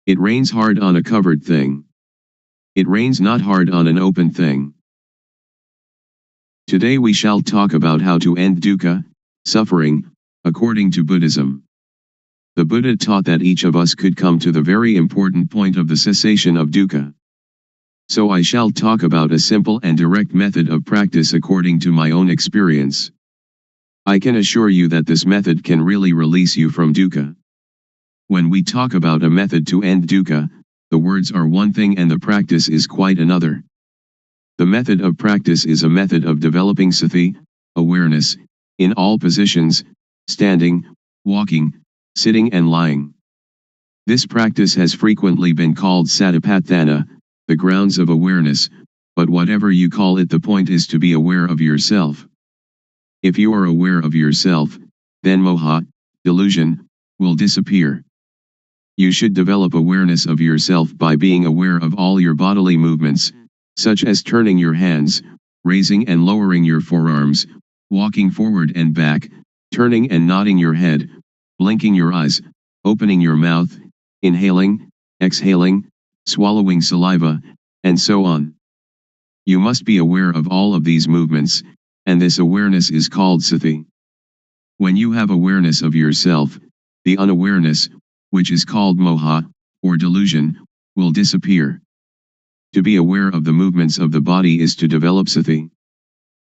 It rains hard on a covered thing. It rains not hard on an open thing. Today we shall talk about how to end dukkha, suffering, according to Buddhism. The Buddha taught that each of us could come to the very important point of the cessation of dukkha. So I shall talk about a simple and direct method of practice according to my own experience. I can assure you that this method can really release you from dukkha. When we talk about a method to end dukkha, the words are one thing and the practice is quite another. The method of practice is a method of developing sati, awareness, in all positions, standing, walking, sitting and lying. This practice has frequently been called satipatthana, the grounds of awareness, but whatever you call it, the point is to be aware of yourself. If you are aware of yourself, then moha, delusion, will disappear. You should develop awareness of yourself by being aware of all your bodily movements, such as turning your hands, raising and lowering your forearms, walking forward and back, turning and nodding your head, blinking your eyes, opening your mouth, inhaling, exhaling, swallowing saliva, and so on. You must be aware of all of these movements, and this awareness is called sati. When you have awareness of yourself, the unawareness, which is called moha, or delusion, will disappear. To be aware of the movements of the body is to develop sati.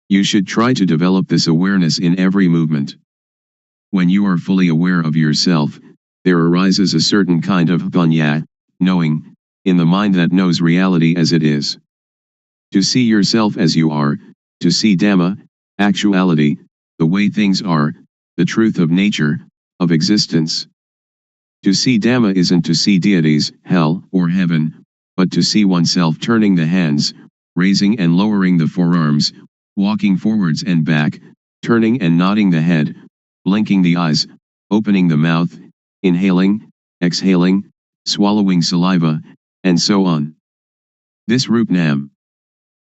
You should try to develop this awareness in every movement. When you are fully aware of yourself, there arises a certain kind of panya, knowing, in the mind that knows reality as it is. To see yourself as you are, to see Dhamma, actuality, the way things are, the truth of nature, of existence. To see Dhamma isn't to see deities, hell, or heaven, but to see oneself turning the hands, raising and lowering the forearms, walking forwards and back, turning and nodding the head, blinking the eyes, opening the mouth, inhaling, exhaling, swallowing saliva, and so on. This Rup Nam.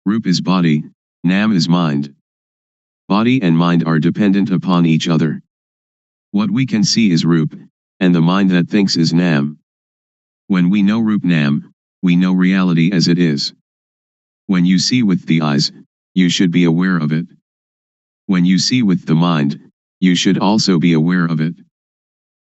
Rup is body, Nam is mind. Body and mind are dependent upon each other. What we can see is Rup, and the mind that thinks is Nam. When we know Rup Nam, we know reality as it is. When you see with the eyes, you should be aware of it. When you see with the mind, you should also be aware of it.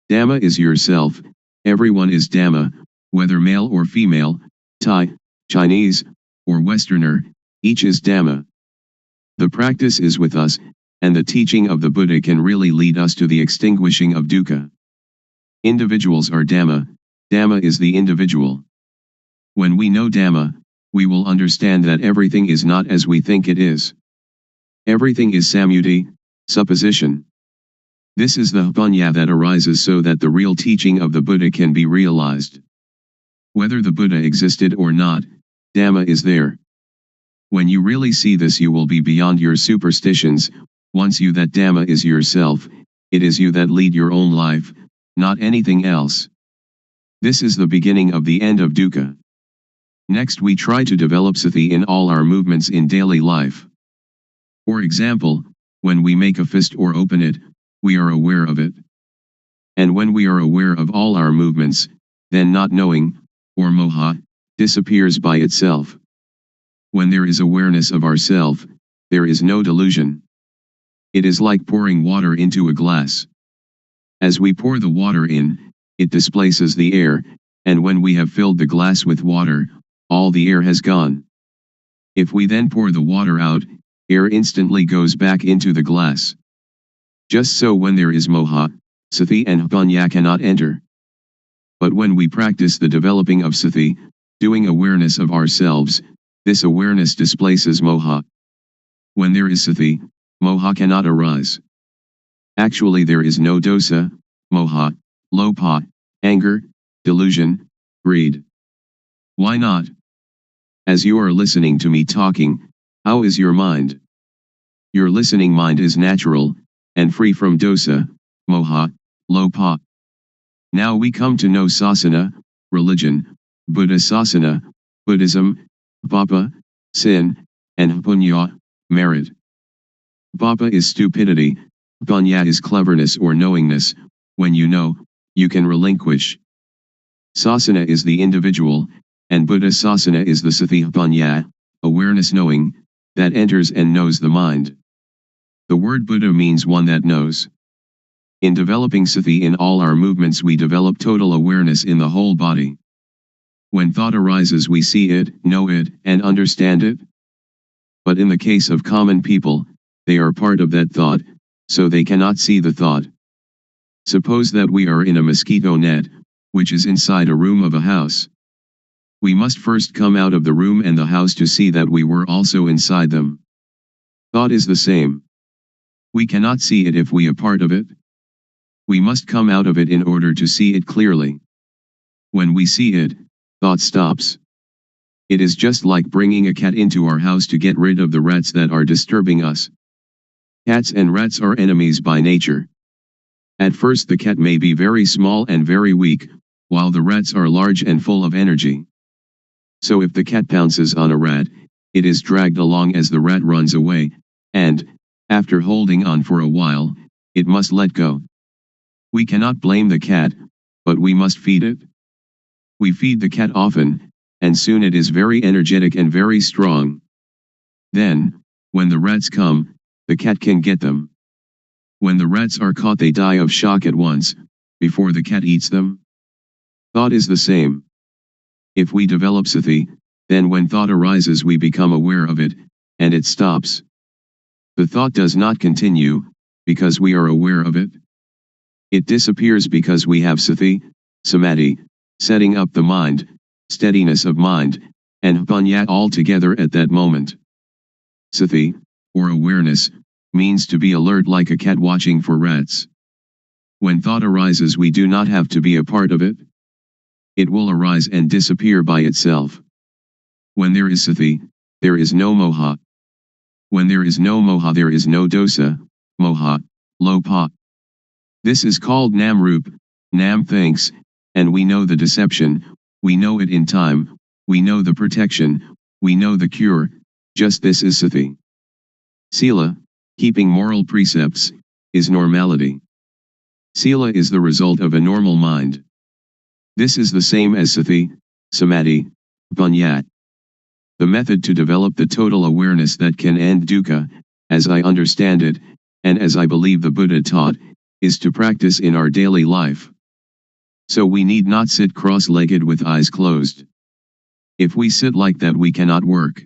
Dhamma is yourself, everyone is Dhamma, whether male or female, Thai, Chinese, or Westerner, each is Dhamma. The practice is with us, and the teaching of the Buddha can really lead us to the extinguishing of dukkha. Individuals are Dhamma, Dhamma is the individual. When we know Dhamma, we will understand that everything is not as we think it is. Everything is samyuti, supposition. This is the panya that arises so that the real teaching of the Buddha can be realized. Whether the Buddha existed or not, Dhamma is there. When you really see this, you will be beyond your superstitions. Once you that Dhamma is yourself, it is you that lead your own life, not anything else. This is the beginning of the end of dukkha. Next we try to develop sati in all our movements in daily life. For example, when we make a fist or open it, we are aware of it. And when we are aware of all our movements, then not knowing, or moha, disappears by itself. When there is awareness of ourself, there is no delusion. It is like pouring water into a glass. As we pour the water in, it displaces the air, and when we have filled the glass with water, all the air has gone. If we then pour the water out, air instantly goes back into the glass. Just so when there is moha, sati and panya cannot enter. But when we practice the developing of sati, doing awareness of ourselves, this awareness displaces moha. When there is sati, moha cannot arise. Actually there is no dosa, moha, lopa, anger, delusion, greed. Why not? As you are listening to me talking, how is your mind? Your listening mind is natural, and free from dosa, moha, lopa. Now we come to know sasana, religion, Buddha sasana, Buddhism, papa, sin, and punya, merit. Papa is stupidity, punya is cleverness or knowingness. When you know, you can relinquish. Sasana is the individual, and Buddha sasana is the sati punya, awareness knowing, that enters and knows the mind. The word Buddha means one that knows. In developing sati in all our movements we develop total awareness in the whole body. When thought arises we see it, know it, and understand it. But in the case of common people, they are part of that thought, so they cannot see the thought. Suppose that we are in a mosquito net, which is inside a room of a house. We must first come out of the room and the house to see that we were also inside them. Thought is the same. We cannot see it if we are part of it. We must come out of it in order to see it clearly. When we see it, thought stops. It is just like bringing a cat into our house to get rid of the rats that are disturbing us. Cats and rats are enemies by nature. At first the cat may be very small and very weak, while the rats are large and full of energy. So if the cat pounces on a rat, it is dragged along as the rat runs away, and, after holding on for a while, it must let go. We cannot blame the cat, but we must feed it. We feed the cat often, and soon it is very energetic and very strong. Then, when the rats come, the cat can get them. When the rats are caught they die of shock at once, before the cat eats them. Thought is the same. If we develop sati, then when thought arises we become aware of it, and it stops. The thought does not continue, because we are aware of it. It disappears because we have sati, samadhi, setting up the mind, steadiness of mind, and punya all together at that moment. Sati, or awareness, means to be alert like a cat watching for rats. When thought arises we do not have to be a part of it. It will arise and disappear by itself. When there is sati, there is no moha. When there is no moha there is no dosa, moha, lopa. This is called nam-rup, nam thinks, and we know the deception, we know it in time, we know the protection, we know the cure, just this is sati. Sila, keeping moral precepts, is normality. Sila is the result of a normal mind. This is the same as sati, samadhi, punya. The method to develop the total awareness that can end dukkha, as I understand it, and as I believe the Buddha taught, is to practice in our daily life. So we need not sit cross-legged with eyes closed. If we sit like that we cannot work.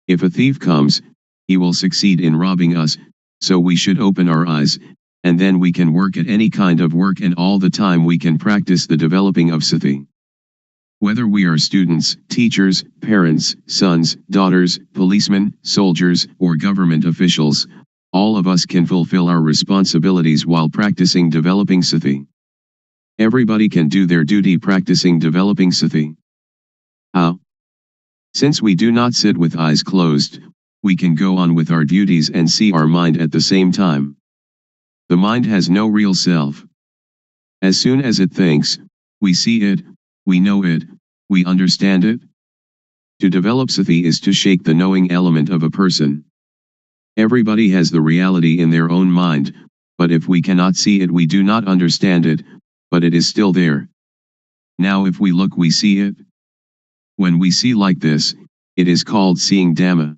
If a thief comes, he will succeed in robbing us, so we should open our eyes, and then we can work at any kind of work and all the time we can practice the developing of sati. Whether we are students, teachers, parents, sons, daughters, policemen, soldiers, or government officials, all of us can fulfill our responsibilities while practicing developing sati. Everybody can do their duty practicing developing sati. How? Since we do not sit with eyes closed, we can go on with our duties and see our mind at the same time. The mind has no real self. As soon as it thinks, we see it, we know it, we understand it. To develop sati is to shake the knowing element of a person. Everybody has the reality in their own mind, but if we cannot see it we do not understand it, but it is still there. Now if we look we see it. When we see like this, it is called seeing Dhamma.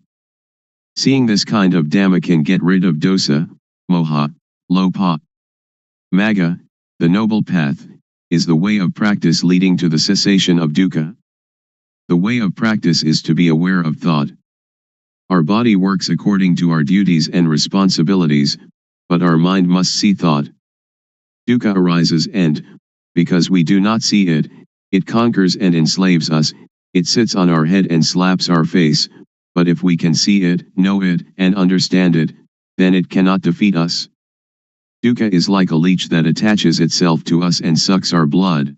Seeing this kind of Dhamma can get rid of dosa, moha, lopa. Magga, the noble path, is the way of practice leading to the cessation of dukkha. The way of practice is to be aware of thought. Our body works according to our duties and responsibilities, but our mind must see thought. Dukkha arises and, because we do not see it, it conquers and enslaves us, it sits on our head and slaps our face, but if we can see it, know it, and understand it, then it cannot defeat us. Dukkha is like a leech that attaches itself to us and sucks our blood.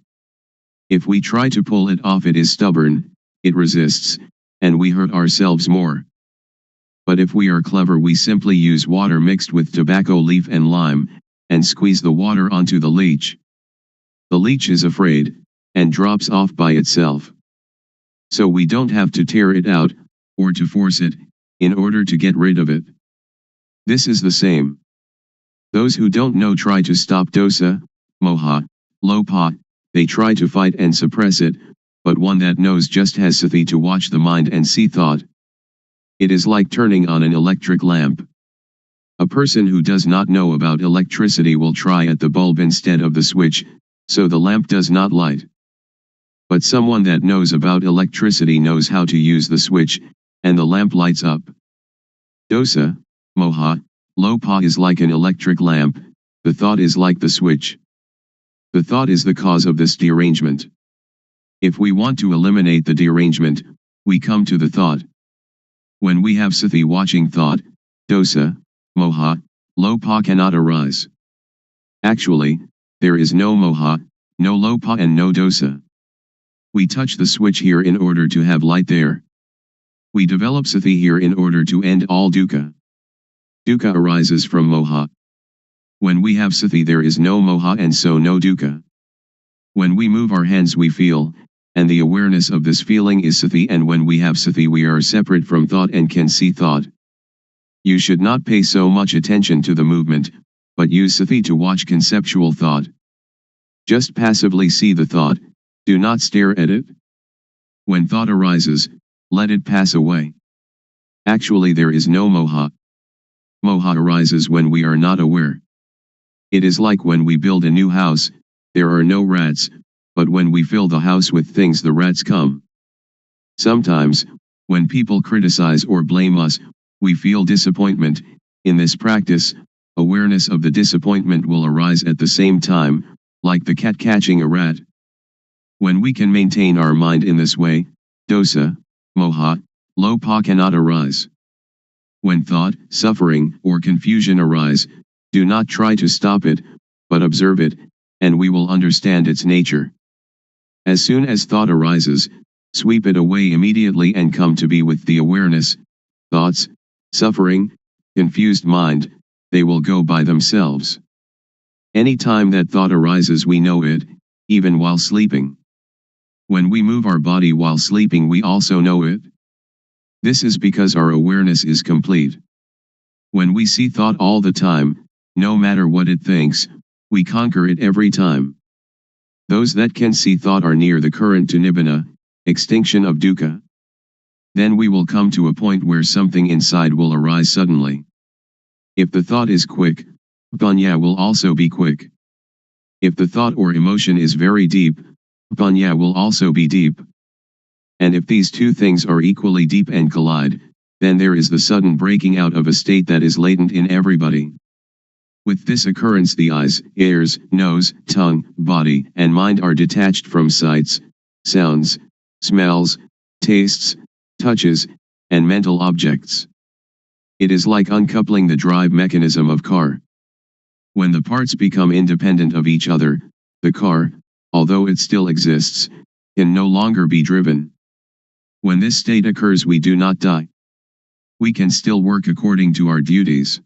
If we try to pull it off, it is stubborn, it resists, and we hurt ourselves more. But if we are clever, we simply use water mixed with tobacco leaf and lime, and squeeze the water onto the leech. The leech is afraid, and drops off by itself. So we don't have to tear it out, or to force it, in order to get rid of it. This is the same. Those who don't know try to stop dosa, moha, lopa, they try to fight and suppress it, but one that knows just has sati to watch the mind and see thought. It is like turning on an electric lamp. A person who does not know about electricity will try at the bulb instead of the switch, so the lamp does not light. But someone that knows about electricity knows how to use the switch, and the lamp lights up. Dosa, moha, lopa is like an electric lamp, the thought is like the switch. The thought is the cause of this derangement. If we want to eliminate the derangement, we come to the thought. When we have sati watching thought, dosa, moha, lopa cannot arise. Actually, there is no moha, no lopa and no dosa. We touch the switch here in order to have light there. We develop sati here in order to end all dukkha. Dukkha arises from moha. When we have sati there is no moha and so no dukkha. When we move our hands we feel, and the awareness of this feeling is sati, and when we have sati we are separate from thought and can see thought. You should not pay so much attention to the movement, but use sati to watch conceptual thought. Just passively see the thought, do not stare at it. When thought arises, let it pass away. Actually there is no moha. Moha arises when we are not aware. It is like when we build a new house, there are no rats, but when we fill the house with things the rats come. Sometimes, when people criticize or blame us, we feel disappointment. In this practice, awareness of the disappointment will arise at the same time, like the cat catching a rat. When we can maintain our mind in this way, dosa, moha, lopa cannot arise. When thought, suffering, or confusion arise, do not try to stop it, but observe it, and we will understand its nature. As soon as thought arises, sweep it away immediately and come to be with the awareness. Thoughts, suffering, confused mind, they will go by themselves. Any time that thought arises we know it, even while sleeping. When we move our body while sleeping we also know it. This is because our awareness is complete. When we see thought all the time, no matter what it thinks, we conquer it every time. Those that can see thought are near the current to nibbana, extinction of dukkha. Then we will come to a point where something inside will arise suddenly. If the thought is quick, panya will also be quick. If the thought or emotion is very deep, panya will also be deep. And if these two things are equally deep and collide, then there is the sudden breaking out of a state that is latent in everybody. With this occurrence the eyes, ears, nose, tongue, body, and mind are detached from sights, sounds, smells, tastes, touches, and mental objects. It is like uncoupling the drive mechanism of car. When the parts become independent of each other, the car, although it still exists, can no longer be driven. When this state occurs we do not die. We can still work according to our duties.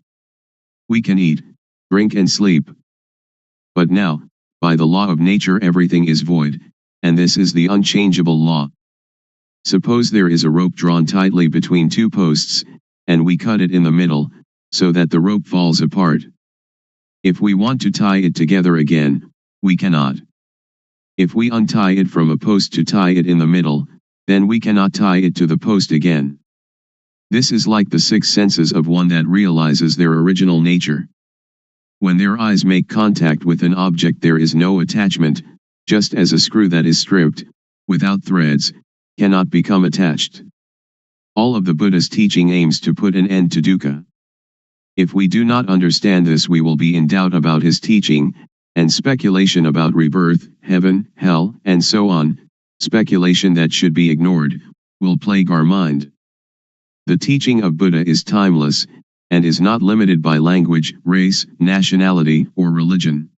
We can eat, drink and sleep. But now, by the law of nature everything is void, and this is the unchangeable law. Suppose there is a rope drawn tightly between two posts, and we cut it in the middle, so that the rope falls apart. If we want to tie it together again, we cannot. If we untie it from a post to tie it in the middle, then we cannot tie it to the post again. This is like the six senses of one that realizes their original nature. When their eyes make contact with an object there is no attachment, just as a screw that is stripped, without threads, cannot become attached. All of the Buddha's teaching aims to put an end to dukkha. If we do not understand this we will be in doubt about his teaching, and speculation about rebirth, heaven, hell, and so on, speculation that should be ignored, will plague our mind. The teaching of Buddha is timeless, and is not limited by language, race, nationality, or religion.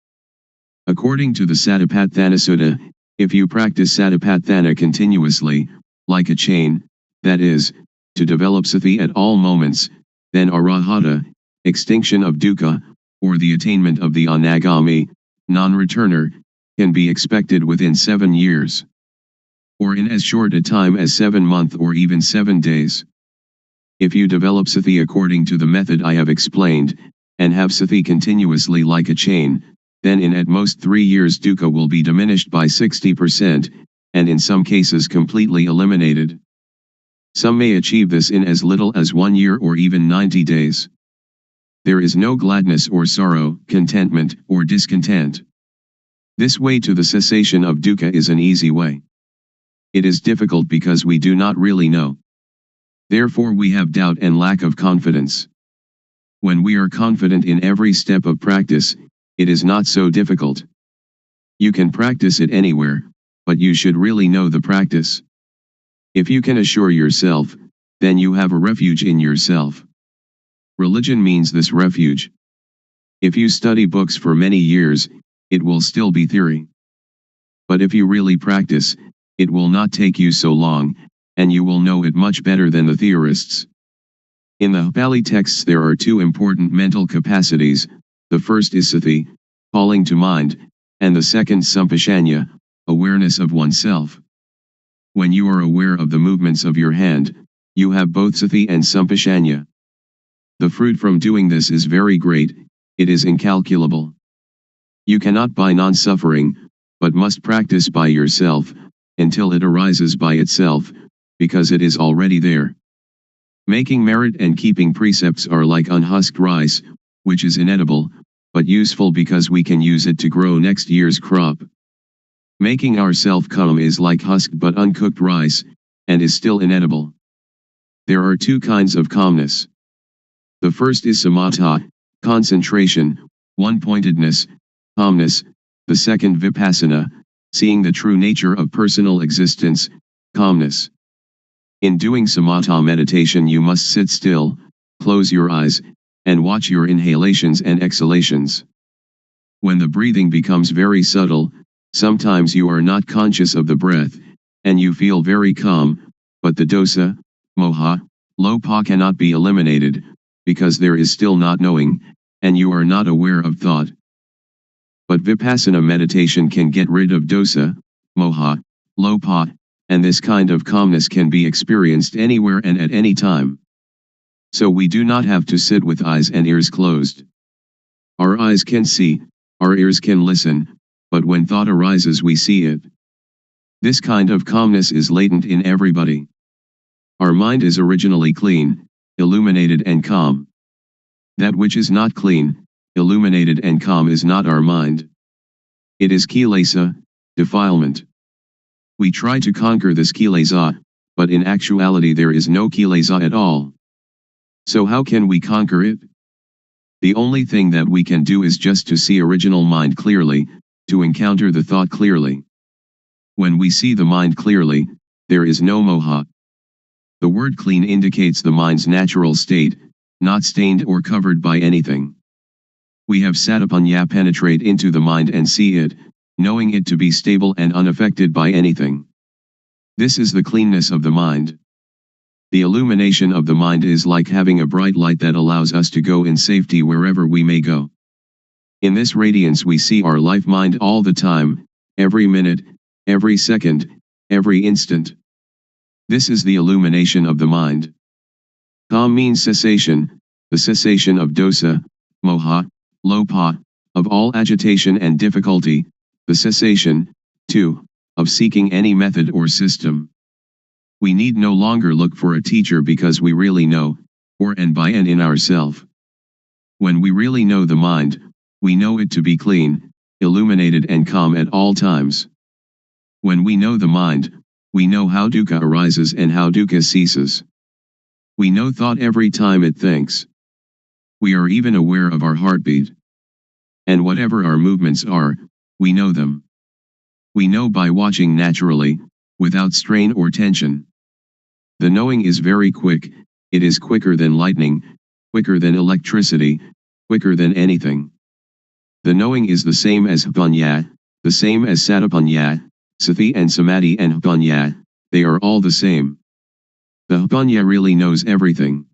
According to the Satipatthana Sutta, if you practice Satipatthana continuously, like a chain, that is, to develop sati at all moments, then arahata, extinction of dukkha, or the attainment of the anagami, non-returner, can be expected within 7 years. Or in as short a time as 7 months or even 7 days. If you develop sati according to the method I have explained, and have sati continuously like a chain, then in at most 3 years dukkha will be diminished by 60%, and in some cases completely eliminated. Some may achieve this in as little as 1 year or even 90 days. There is no gladness or sorrow, contentment or discontent. This way to the cessation of dukkha is an easy way. It is difficult because we do not really know. Therefore we have doubt and lack of confidence. When we are confident in every step of practice, it is not so difficult. You can practice it anywhere, but you should really know the practice. If you can assure yourself, then you have a refuge in yourself. Religion means this refuge. If you study books for many years, it will still be theory. But if you really practice, it will not take you so long, and you will know it much better than the theorists. In the Pali texts there are 2 important mental capacities, the first is sati, calling to mind, and the second sampashanya, awareness of oneself. When you are aware of the movements of your hand, you have both sati and sampashanya. The fruit from doing this is very great, it is incalculable. You cannot buy non-suffering, but must practice by yourself, until it arises by itself, because it is already there. Making merit and keeping precepts are like unhusked rice, which is inedible, but useful because we can use it to grow next year's crop. Making ourself calm is like husked but uncooked rice, and is still inedible. There are 2 kinds of calmness. The first is samatha, concentration, one-pointedness, calmness, the second vipassana, seeing the true nature of personal existence, calmness. In doing samatha meditation you must sit still, close your eyes, and watch your inhalations and exhalations. When the breathing becomes very subtle, sometimes you are not conscious of the breath, and you feel very calm, but the dosa, moha, lopa cannot be eliminated, because there is still not knowing, and you are not aware of thought. But vipassana meditation can get rid of dosa, moha, lopa, and this kind of calmness can be experienced anywhere and at any time. So we do not have to sit with eyes and ears closed. Our eyes can see, our ears can listen, but when thought arises we see it. This kind of calmness is latent in everybody. Our mind is originally clean, illuminated and calm. That which is not clean, illuminated and calm is not our mind. It is kilesa, defilement. We try to conquer this kilesa, but in actuality there is no kilesa at all. So how can we conquer it? The only thing that we can do is just to see original mind clearly, to encounter the thought clearly. When we see the mind clearly, there is no moha. The word clean indicates the mind's natural state, not stained or covered by anything. We have satipanya penetrate into the mind and see it, knowing it to be stable and unaffected by anything. This is the cleanness of the mind. The illumination of the mind is like having a bright light that allows us to go in safety wherever we may go. In this radiance we see our life mind all the time, every minute, every second, every instant. This is the illumination of the mind. Calm means cessation, the cessation of dosa, moha, lopa, of all agitation and difficulty, the cessation, too, of seeking any method or system. We need no longer look for a teacher because we really know, for and by and in ourself. When we really know the mind, we know it to be clean, illuminated and calm at all times. When we know the mind, we know how dukkha arises and how dukkha ceases. We know thought every time it thinks. We are even aware of our heartbeat. And whatever our movements are, we know them. We know by watching naturally, without strain or tension. The knowing is very quick, it is quicker than lightning, quicker than electricity, quicker than anything. The knowing is the same as Hpanya, the same as Satipanya, Sati and Samadhi and Hpanya, they are all the same. The Hpanya really knows everything.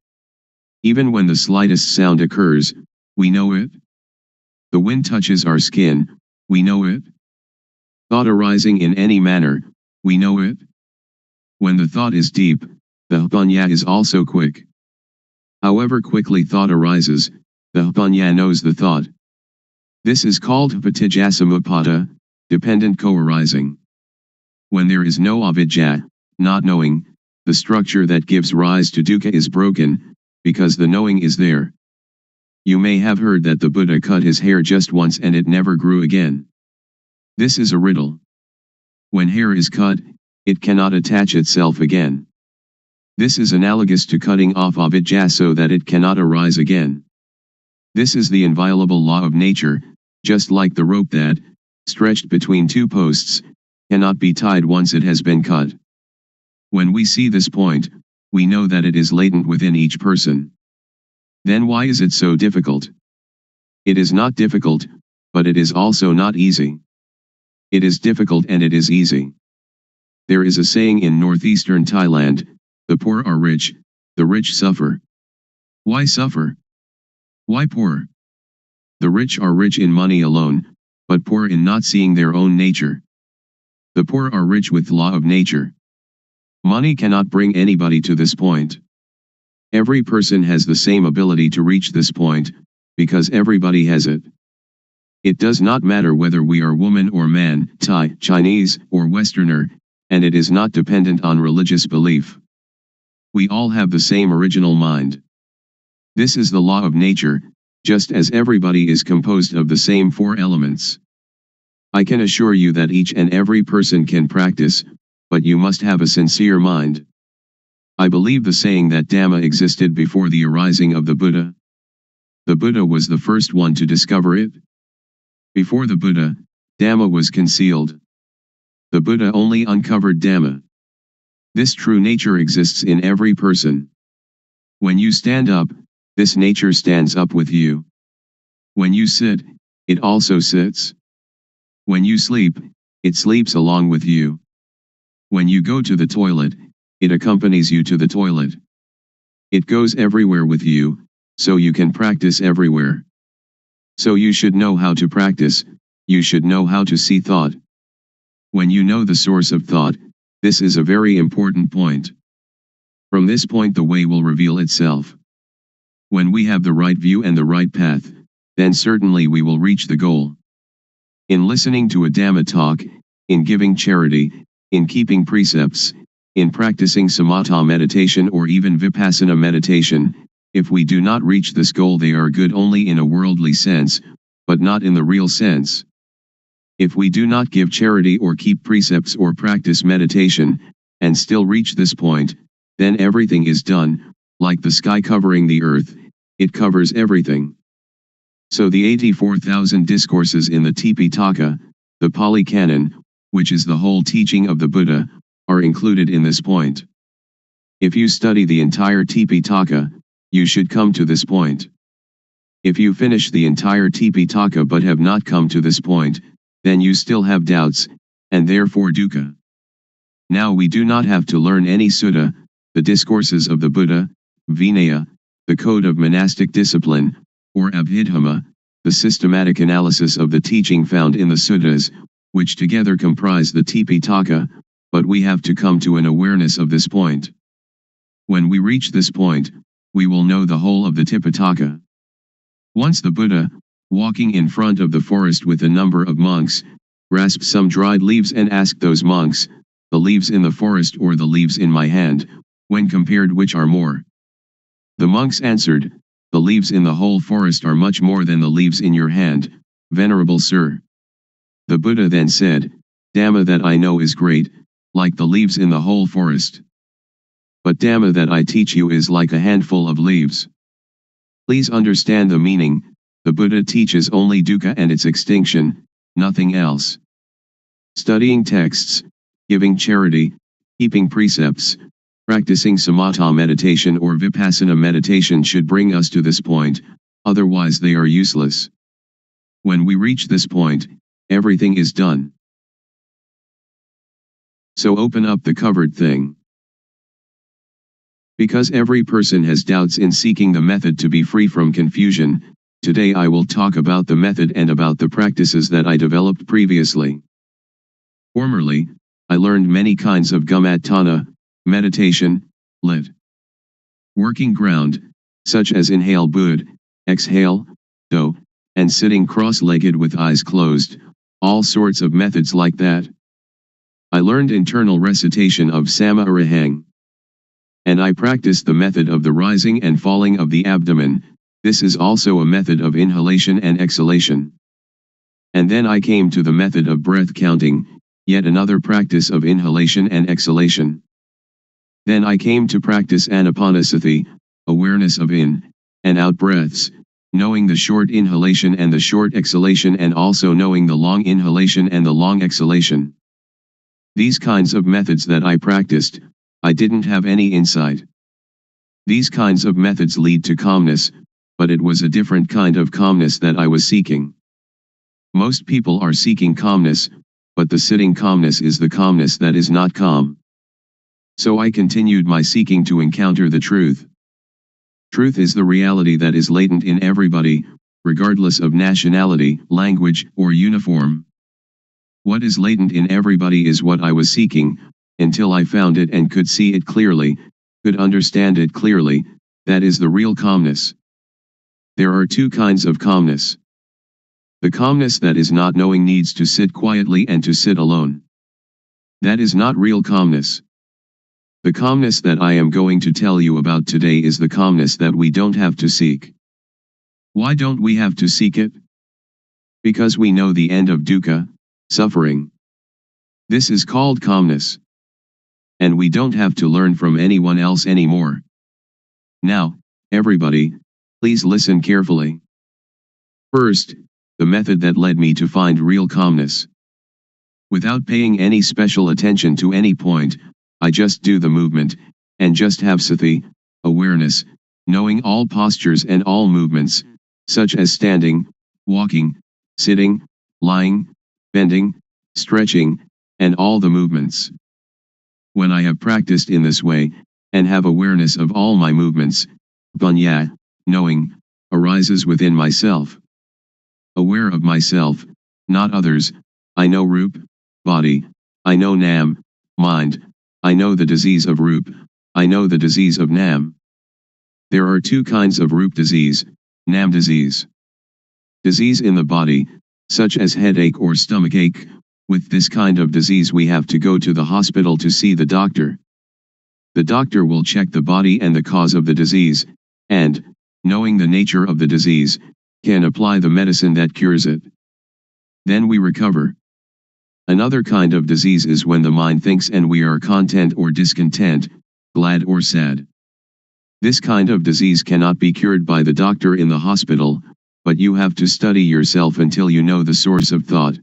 Even when the slightest sound occurs, we know it. The wind touches our skin, we know it. Thought arising in any manner, we know it. When the thought is deep, the Hpanya is also quick. However quickly thought arises, the Hpanya knows the thought. This is called Hpatijjasamuppada, dependent co-arising. When there is no avidya, not knowing, the structure that gives rise to dukkha is broken, because the knowing is there. You may have heard that the Buddha cut his hair just once and it never grew again. This is a riddle. When hair is cut, it cannot attach itself again. This is analogous to cutting off avidya so that it cannot arise again. This is the inviolable law of nature, just like the rope that, stretched between two posts, cannot be tied once it has been cut. When we see this point, we know that it is latent within each person. Then why is it so difficult? It is not difficult, but it is also not easy. It is difficult and it is easy. There is a saying in northeastern Thailand, the poor are rich, the rich suffer. Why suffer? Why poor? The rich are rich in money alone, but poor in not seeing their own nature. The poor are rich with law of nature. Money cannot bring anybody to this point. Every person has the same ability to reach this point, because everybody has it. It does not matter whether we are woman or man, Thai, Chinese, or Westerner, and it is not dependent on religious belief. We all have the same original mind. This is the law of nature, just as everybody is composed of the same four elements. I can assure you that each and every person can practice, but you must have a sincere mind. I believe the saying that Dhamma existed before the arising of the Buddha. The Buddha was the first one to discover it. Before the Buddha, Dhamma was concealed. The Buddha only uncovered Dhamma. This true nature exists in every person. When you stand up, this nature stands up with you. When you sit, it also sits. When you sleep, it sleeps along with you. When you go to the toilet, it accompanies you to the toilet. It goes everywhere with you, so you can practice everywhere. So you should know how to practice, you should know how to see thought. When you know the source of thought, this is a very important point. From this point the way will reveal itself. When we have the right view and the right path, then certainly we will reach the goal. In listening to a Dhamma talk, in giving charity, in keeping precepts, in practicing samatha meditation or even Vipassana meditation, if we do not reach this goal they are good only in a worldly sense, but not in the real sense. If we do not give charity or keep precepts or practice meditation, and still reach this point, then everything is done, like the sky covering the earth, it covers everything. So the 84,000 discourses in the Tipitaka, the Pali Canon, which is the whole teaching of the Buddha, are included in this point. If you study the entire Tipitaka, you should come to this point. If you finish the entire Tipitaka but have not come to this point, then you still have doubts, and therefore dukkha. Now we do not have to learn any sutta, the discourses of the Buddha, Vinaya, the code of monastic discipline, or Abhidhamma, the systematic analysis of the teaching found in the suttas, which together comprise the Tipitaka, but we have to come to an awareness of this point. When we reach this point, we will know the whole of the Tipitaka. Once the Buddha, walking in front of the forest with a number of monks, grasped some dried leaves and asked those monks, the leaves in the forest or the leaves in my hand, when compared which are more? The monks answered, the leaves in the whole forest are much more than the leaves in your hand, venerable sir. The Buddha then said, Dhamma that I know is great, like the leaves in the whole forest. But Dhamma that I teach you is like a handful of leaves. Please understand the meaning. The Buddha teaches only dukkha and its extinction, nothing else. Studying texts, giving charity, keeping precepts, Practicing samatha meditation or vipassana meditation should bring us to this point, otherwise they are useless. When we reach this point, everything is done. So open up the covered thing. Because every person has doubts in seeking the method to be free from confusion, today I will talk about the method and about the practices that I developed previously. Formerly, I learned many kinds of gumatana, meditation, lit. Working ground, such as inhale bud, exhale, do, and sitting cross-legged with eyes closed, all sorts of methods like that. I learned internal recitation of sama arahang. And I practiced the method of the rising and falling of the abdomen. This is also a method of inhalation and exhalation. And then I came to the method of breath counting, yet another practice of inhalation and exhalation. Then I came to practice anapanasati, awareness of in and out breaths, knowing the short inhalation and the short exhalation, and also knowing the long inhalation and the long exhalation. These kinds of methods that I practiced, I didn't have any insight. These kinds of methods lead to calmness, but it was a different kind of calmness that I was seeking. Most people are seeking calmness, but the sitting calmness is the calmness that is not calm. So I continued my seeking to encounter the truth. Truth is the reality that is latent in everybody, regardless of nationality, language, or uniform. What is latent in everybody is what I was seeking, until I found it and could see it clearly, could understand it clearly. That is the real calmness. There are two kinds of calmness. The calmness that is not knowing needs to sit quietly and to sit alone. That is not real calmness. The calmness that I am going to tell you about today is the calmness that we don't have to seek. Why don't we have to seek it? Because we know the end of dukkha, suffering. This is called calmness. And we don't have to learn from anyone else anymore. Now, everybody, please listen carefully. First, the method that led me to find real calmness. Without paying any special attention to any point, I just do the movement, and just have sati, awareness, knowing all postures and all movements, such as standing, walking, sitting, lying, bending, stretching, and all the movements. When I have practiced in this way, and have awareness of all my movements, panya, knowing, arises within myself. Aware of myself, not others, I know rup, body, I know nam, mind, I know the disease of rup, I know the disease of nam. There are two kinds of rup disease, nam disease. Disease in the body, such as headache or stomachache. With this kind of disease we have to go to the hospital to see the doctor. The doctor will check the body and the cause of the disease, and, knowing the nature of the disease, can apply the medicine that cures it. Then we recover. Another kind of disease is when the mind thinks and we are content or discontent, glad or sad. This kind of disease cannot be cured by the doctor in the hospital, but you have to study yourself until you know the source of thought.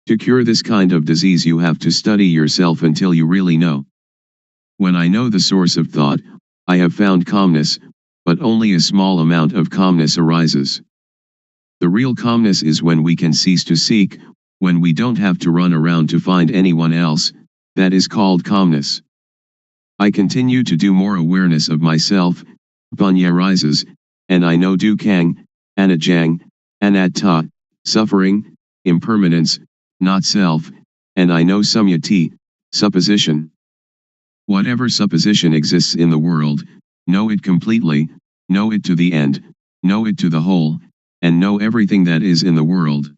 To cure this kind of disease you have to study yourself until you really know. When I know the source of thought, I have found calmness, but only a small amount of calmness arises. The real calmness is when we can cease to seek, when we don't have to run around to find anyone else. That is called calmness. I continue to do more awareness of myself, panya rises, and I know dukkang, anajang, anatta, suffering, impermanence, not self, and I know samyati, supposition. Whatever supposition exists in the world, know it completely, know it to the end, know it to the whole, and know everything that is in the world.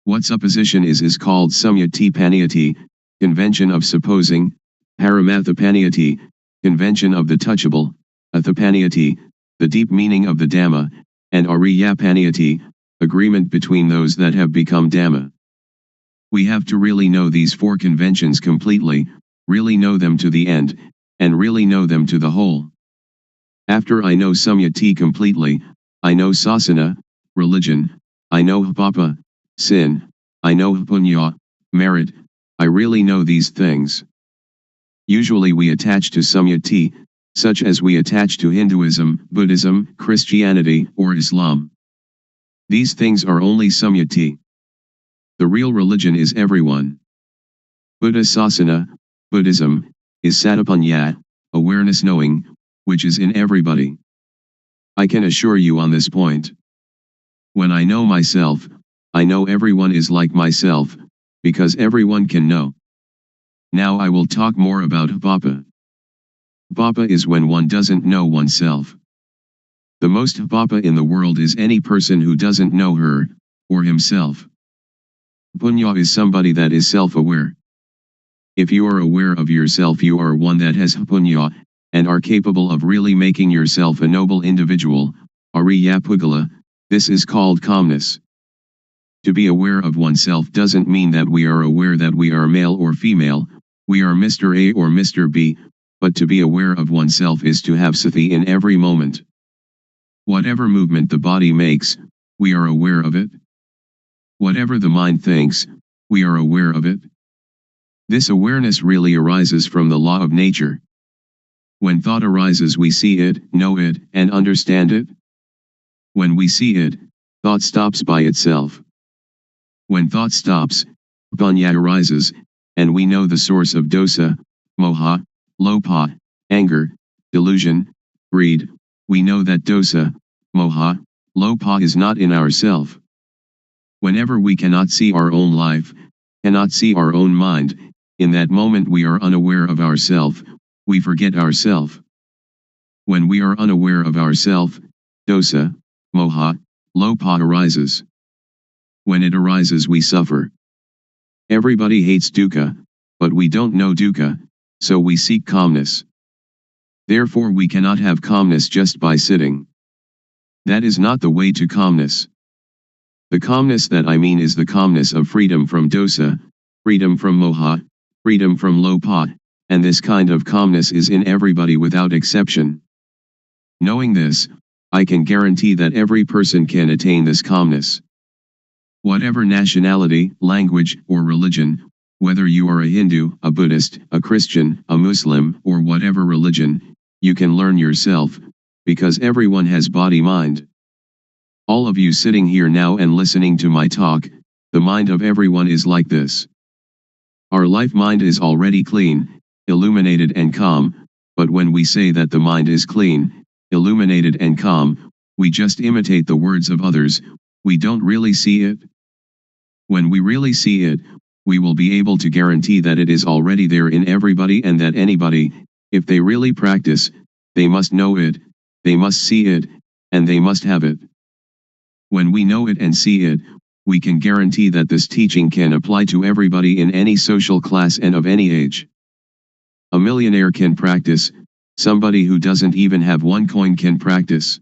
What supposition is called samyati paniyati, convention of supposing, paramathapaniyati, convention of the touchable, athapaniyati, the deep meaning of the Dhamma, and ariyapaniyati, agreement between those that have become Dhamma. We have to really know these four conventions completely, really know them to the end, and really know them to the whole. After I know samyati completely, I know sasana, religion, I know papa, sin, I know punya, merit, I really know these things. Usually we attach to samyati, such as we attach to Hinduism, Buddhism, Christianity, or Islam. These things are only samyati. The real religion is everyone. Buddha Sasana, Buddhism, is satapanya, awareness knowing, which is in everybody. I can assure you on this point. When I know myself, I know everyone is like myself, because everyone can know. Now I will talk more about vipapa. Vipapa is when one doesn't know oneself. The most vipapa in the world is any person who doesn't know her, or himself. Punya is somebody that is self-aware. If you are aware of yourself, you are one that has punya, and are capable of really making yourself a noble individual, ariya pugala. This is called calmness. To be aware of oneself doesn't mean that we are aware that we are male or female, we are Mr. A or Mr. B, but to be aware of oneself is to have sati in every moment. Whatever movement the body makes, we are aware of it. Whatever the mind thinks, we are aware of it. This awareness really arises from the law of nature. When thought arises, we see it, know it, and understand it. When we see it, thought stops by itself. When thought stops, punya arises, and we know the source of dosa, moha, lopa, anger, delusion, greed. We know that dosa, moha, lopa is not in ourself. Whenever we cannot see our own life, cannot see our own mind, in that moment we are unaware of ourself, we forget ourself. When we are unaware of ourself, dosa, moha, lopa arises. When it arises, we suffer. Everybody hates dukkha, but we don't know dukkha, so we seek calmness. Therefore we cannot have calmness just by sitting. That is not the way to calmness. The calmness that I mean is the calmness of freedom from dosa, freedom from moha, freedom from lopa, and this kind of calmness is in everybody without exception. Knowing this, I can guarantee that every person can attain this calmness. Whatever nationality, language, or religion, whether you are a Hindu, a Buddhist, a Christian, a Muslim, or whatever religion, you can learn yourself, because everyone has body-mind. All of you sitting here now and listening to my talk, the mind of everyone is like this. Our life mind is already clean, illuminated and calm, but when we say that the mind is clean, illuminated and calm, we just imitate the words of others, we don't really see it. When we really see it, we will be able to guarantee that it is already there in everybody and that anybody, if they really practice, they must know it, they must see it, and they must have it. When we know it and see it, we can guarantee that this teaching can apply to everybody in any social class and of any age. A millionaire can practice, somebody who doesn't even have one coin can practice.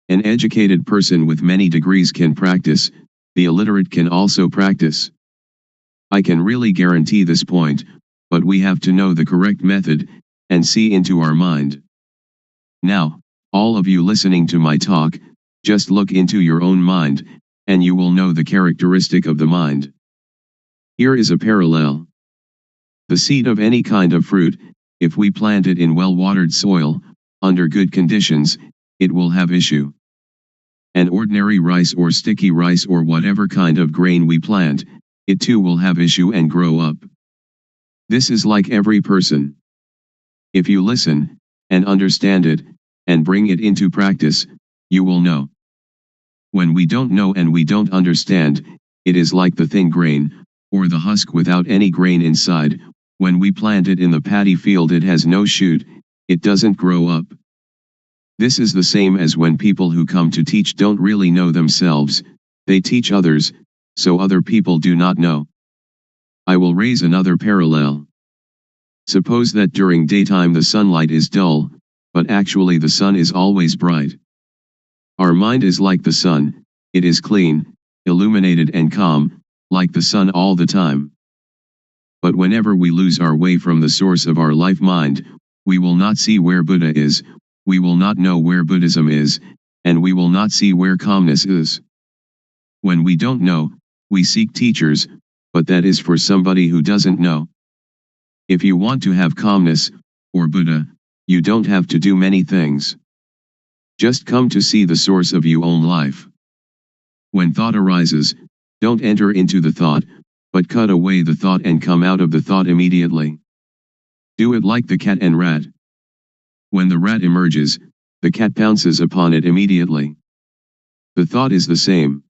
An educated person with many degrees can practice, the illiterate can also practice. I can really guarantee this point, but we have to know the correct method, and see into our mind. Now, all of you listening to my talk, just look into your own mind, and you will know the characteristic of the mind. Here is a parallel. The seed of any kind of fruit, if we plant it in well-watered soil, under good conditions, it will have issue. An ordinary rice or sticky rice or whatever kind of grain we plant, it too will have issue and grow up. This is like every person. If you listen, and understand it, and bring it into practice, you will know. When we don't know and we don't understand, it is like the thin grain, or the husk without any grain inside. When we plant it in the paddy field, it has no shoot, it doesn't grow up. This is the same as when people who come to teach don't really know themselves, they teach others, so other people do not know. I will raise another parallel. Suppose that during daytime the sunlight is dull, but actually the sun is always bright. Our mind is like the sun, it is clean, illuminated and calm, like the sun all the time. But whenever we lose our way from the source of our life mind, we will not see where Buddha is, we will not know where Buddhism is, and we will not see where calmness is. When we don't know, we seek teachers, but that is for somebody who doesn't know. If you want to have calmness, or Buddha, you don't have to do many things. Just come to see the source of your own life. When thought arises, don't enter into the thought, but cut away the thought and come out of the thought immediately. Do it like the cat and rat. When the rat emerges, the cat pounces upon it immediately. The thought is the same.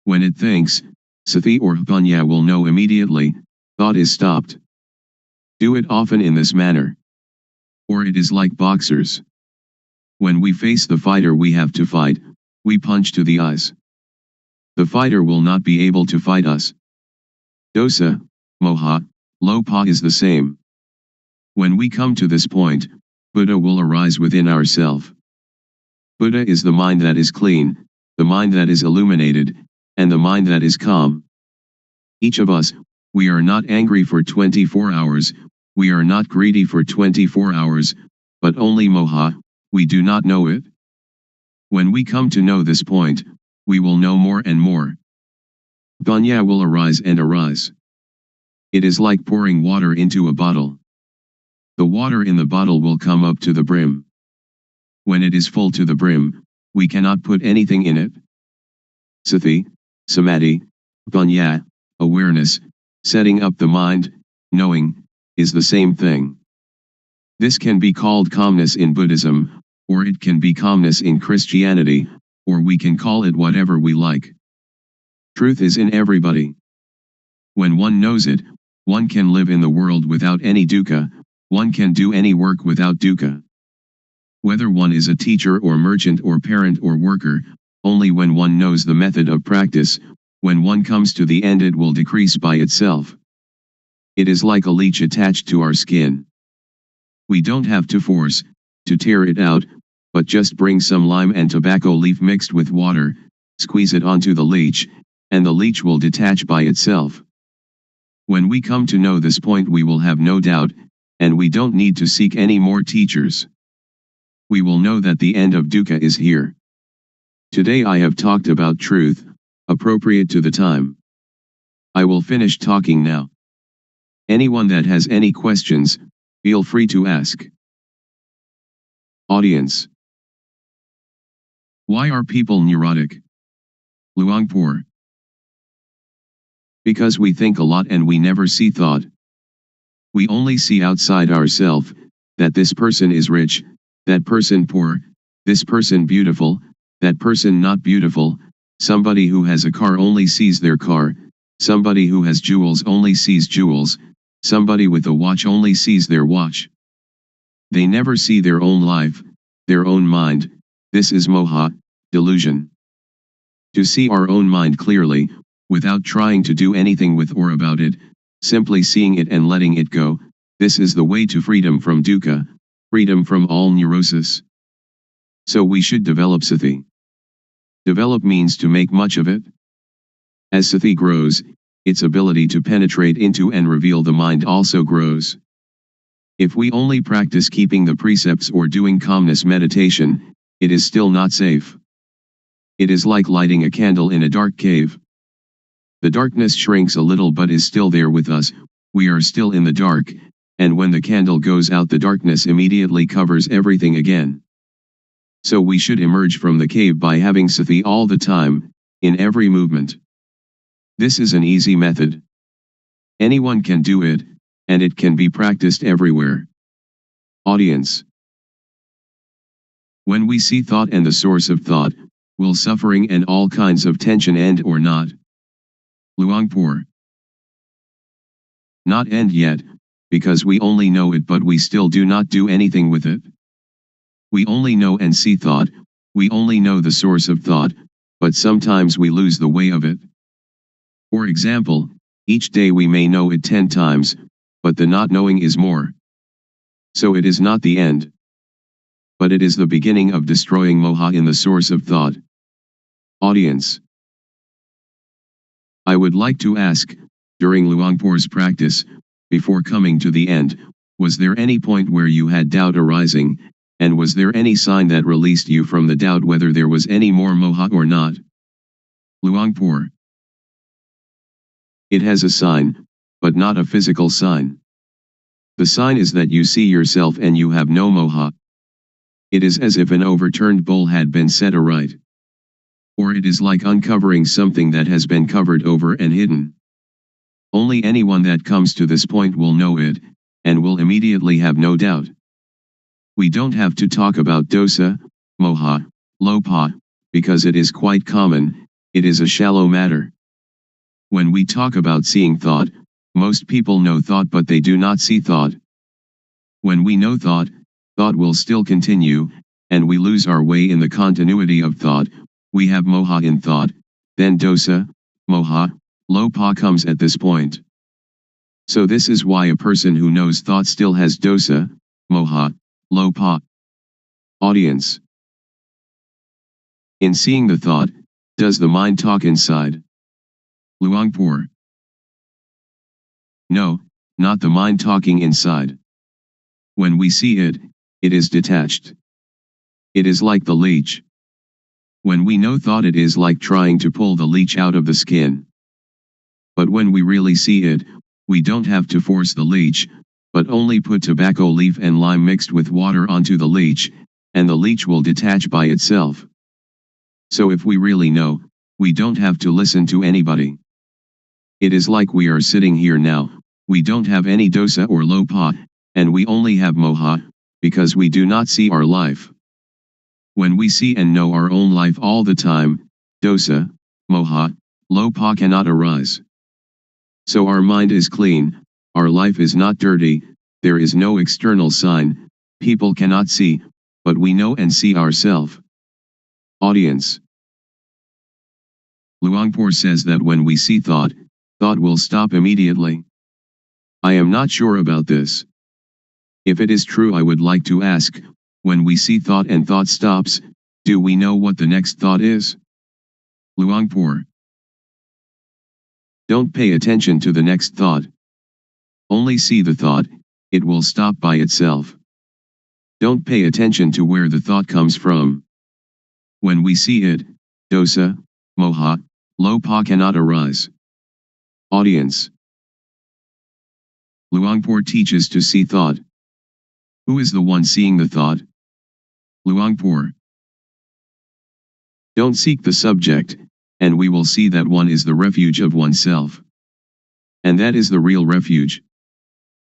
When it thinks, sati or panya will know immediately, thought is stopped. Do it often in this manner. Or it is like boxers. When we face the fighter we have to fight, we punch to the eyes. The fighter will not be able to fight us. Dosa, moha, lopa is the same. When we come to this point, Buddha will arise within ourself. Buddha is the mind that is clean, the mind that is illuminated, and the mind that is calm. Each of us, we are not angry for 24 hours, we are not greedy for 24 hours, but only moha, we do not know it. When we come to know this point, we will know more and more. Panya will arise and arise. It is like pouring water into a bottle. The water in the bottle will come up to the brim. When it is full to the brim, we cannot put anything in it. Sati, samadhi, panya, awareness, setting up the mind, knowing, is the same thing. This can be called calmness in Buddhism, or it can be calmness in Christianity, or we can call it whatever we like. Truth is in everybody. When one knows it, one can live in the world without any dukkha, one can do any work without dukkha. Whether one is a teacher or merchant or parent or worker, only when one knows the method of practice, when one comes to the end it will decrease by itself. It is like a leech attached to our skin. We don't have to force, to tear it out, but just bring some lime and tobacco leaf mixed with water, squeeze it onto the leech, and the leech will detach by itself. When we come to know this point we will have no doubt, and we don't need to seek any more teachers. We will know that the end of dukkha is here. Today I have talked about truth, appropriate to the time. I will finish talking now. Anyone that has any questions, feel free to ask. Audience. Why are people neurotic? Luangpor. Because we think a lot and we never see thought. We only see outside ourselves, that this person is rich, that person poor, this person beautiful, that person not beautiful, somebody who has a car only sees their car, somebody who has jewels only sees jewels, somebody with a watch only sees their watch. They never see their own life, their own mind. This is moha, delusion. To see our own mind clearly, without trying to do anything with or about it, simply seeing it and letting it go, this is the way to freedom from dukkha, freedom from all neurosis. So we should develop sati. Develop means to make much of it. As sati grows, its ability to penetrate into and reveal the mind also grows. If we only practice keeping the precepts or doing calmness meditation, it is still not safe. It is like lighting a candle in a dark cave. The darkness shrinks a little but is still there with us, we are still in the dark, and when the candle goes out the darkness immediately covers everything again. So we should emerge from the cave by having sati all the time, in every movement. This is an easy method. Anyone can do it, and it can be practiced everywhere. Audience. When we see thought and the source of thought, will suffering and all kinds of tension end or not? Luangpor. Not end yet, because we only know it but we still do not do anything with it. We only know and see thought, we only know the source of thought, but sometimes we lose the way of it. For example, each day we may know it 10 times, but the not knowing is more. So it is not the end. But it is the beginning of destroying moha in the source of thought. Audience. I would like to ask, during Luangpor's practice, before coming to the end, was there any point where you had doubt arising, and was there any sign that released you from the doubt whether there was any more moha or not? Luangpor. It has a sign, but not a physical sign. The sign is that you see yourself and you have no moha. It is as if an overturned bowl had been set aright. Or it is like uncovering something that has been covered over and hidden. Only anyone that comes to this point will know it, and will immediately have no doubt. We don't have to talk about dosa, moha, lopa, because it is quite common, it is a shallow matter. When we talk about seeing thought, most people know thought but they do not see thought. When we know thought, thought will still continue, and we lose our way in the continuity of thought. We have moha in thought, then dosa, moha, lopa comes at this point. So this is why a person who knows thought still has dosa, moha, lopa. Audience. In seeing the thought, does the mind talk inside? Luangpor. No, not the mind talking inside. When we see it, it is detached. It is like the leech. When we know thought, it is like trying to pull the leech out of the skin. But when we really see it, we don't have to force the leech, but only put tobacco leaf and lime mixed with water onto the leech, and the leech will detach by itself. So if we really know, we don't have to listen to anybody. It is like we are sitting here now, we don't have any dosa or lopa, and we only have moha, because we do not see our life. When we see and know our own life all the time, dosa, moha, lopa cannot arise. So our mind is clean, our life is not dirty, there is no external sign, people cannot see, but we know and see ourselves. Audience. Luangpor says that when we see thought, thought will stop immediately. I am not sure about this. If it is true, I would like to ask, when we see thought and thought stops, do we know what the next thought is? Luangpor. Don't pay attention to the next thought. Only see the thought, it will stop by itself. Don't pay attention to where the thought comes from. When we see it, dosa, moha, lopa cannot arise. Audience. Luangpor teaches to see thought. Who is the one seeing the thought? Luangpor. Don't seek the subject, and we will see that one is the refuge of oneself. And that is the real refuge.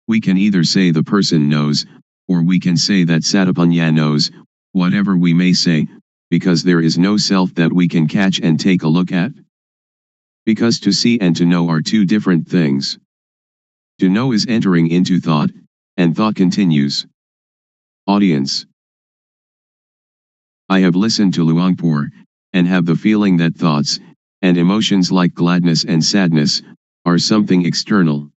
We can either say the person knows, or we can say that Satapanya knows, whatever we may say, because there is no self that we can catch and take a look at. Because to see and to know are two different things. To know is entering into thought, and thought continues. Audience. I have listened to Luangpor, and have the feeling that thoughts, and emotions like gladness and sadness, are something external.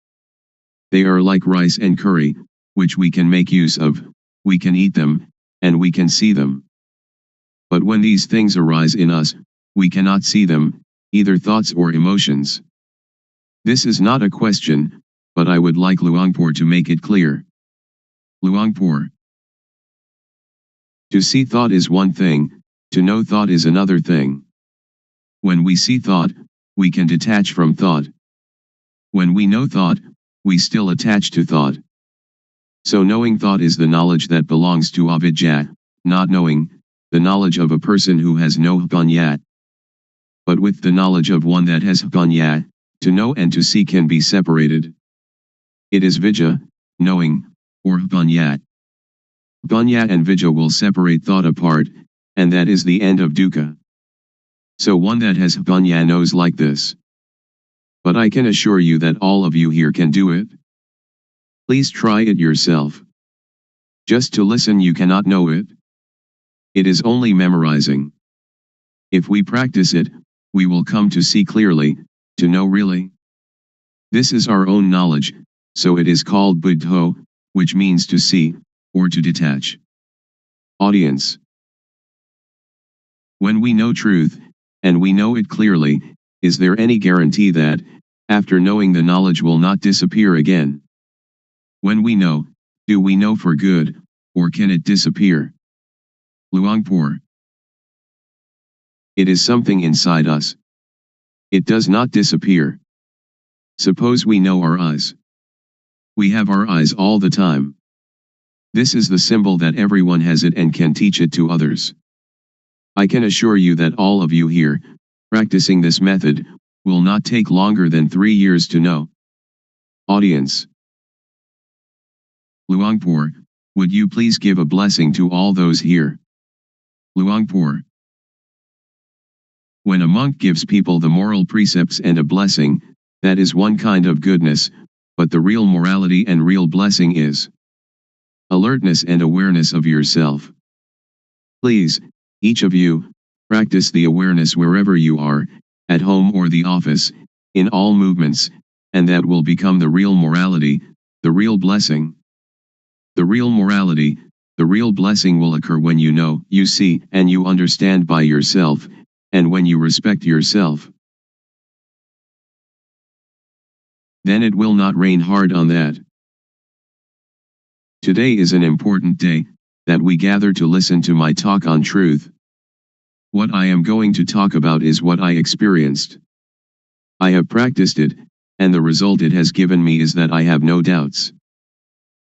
They are like rice and curry, which we can make use of, we can eat them, and we can see them. But when these things arise in us, we cannot see them, either thoughts or emotions. This is not a question, but I would like Luangpor to make it clear. Luangpor. To see thought is one thing, to know thought is another thing. When we see thought, we can detach from thought. When we know thought, we still attach to thought. So knowing thought is the knowledge that belongs to avidya, not knowing, the knowledge of a person who has no jnana. But with the knowledge of one that has jnana, to know and to see can be separated. It is vidya, knowing, or jnana. Jnana and vidya will separate thought apart, and that is the end of dukkha. So one that has jnana knows like this. But I can assure you that all of you here can do it. Please try it yourself. Just to listen you cannot know it. It is only memorizing. If we practice it, we will come to see clearly, to know really. This is our own knowledge, so it is called buddho, which means to see, or to detach. Audience. When we know truth, and we know it clearly, is there any guarantee that, after knowing the knowledge will not disappear again? When we know, do we know for good, or can it disappear? Luangpor. It is something inside us. It does not disappear. Suppose we know our eyes. We have our eyes all the time. This is the symbol that everyone has it and can teach it to others. I can assure you that all of you here, practicing this method, will not take longer than 3 years to know. Audience. Luangpor, would you please give a blessing to all those here? Luangpor. When a monk gives people the moral precepts and a blessing, that is one kind of goodness, but the real morality and real blessing is alertness and awareness of yourself. Please, each of you, practice the awareness wherever you are, at home or the office, in all movements, and that will become the real morality, the real blessing. The real morality, the real blessing will occur when you know, you see, and you understand by yourself, and when you respect yourself. Then it will not rain hard on that. Today is an important day, that we gather to listen to my talk on truth. What I am going to talk about is what I experienced. I have practiced it, and the result it has given me is that I have no doubts.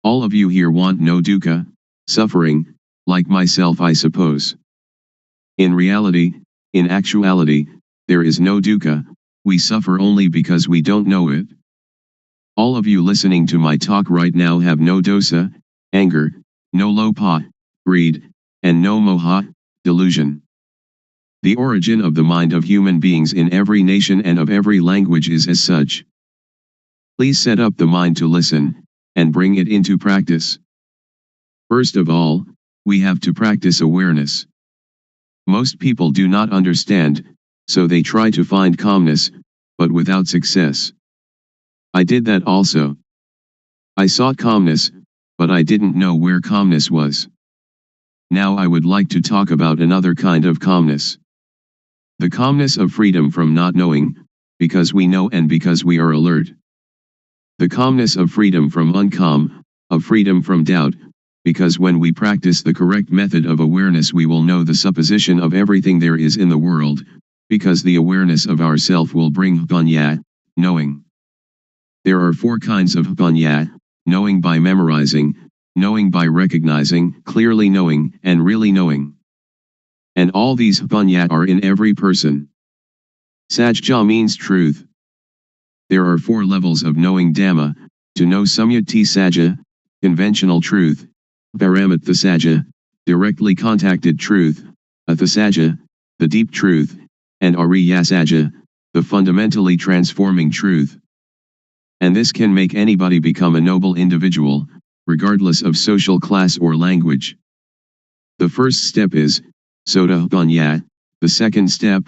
All of you here want no dukkha, suffering, like myself I suppose. In reality, in actuality, there is no dukkha, we suffer only because we don't know it. All of you listening to my talk right now have no dosa, anger, no lopha, greed, and no moha, delusion. The origin of the mind of human beings in every nation and of every language is as such. Please set up the mind to listen, and bring it into practice. First of all, we have to practice awareness. Most people do not understand, so they try to find calmness, but without success. I did that also. I sought calmness, but I didn't know where calmness was. Now I would like to talk about another kind of calmness. The calmness of freedom from not knowing, because we know and because we are alert. The calmness of freedom from uncalm, of freedom from doubt, because when we practice the correct method of awareness we will know the supposition of everything there is in the world, because the awareness of ourself will bring panya, knowing. There are 4 kinds of panya, knowing by memorizing, knowing by recognizing, clearly knowing, and really knowing. And all these panya are in every person. Sajja means truth. There are 4 levels of knowing Dhamma, to know Samyati Sajja, conventional truth, Paramatha Sajja, directly contacted truth, Atha Sajja, the deep truth, and Ariya Sajja, the fundamentally transforming truth. And this can make anybody become a noble individual, regardless of social class or language. The first step is Sotapanya, the second step,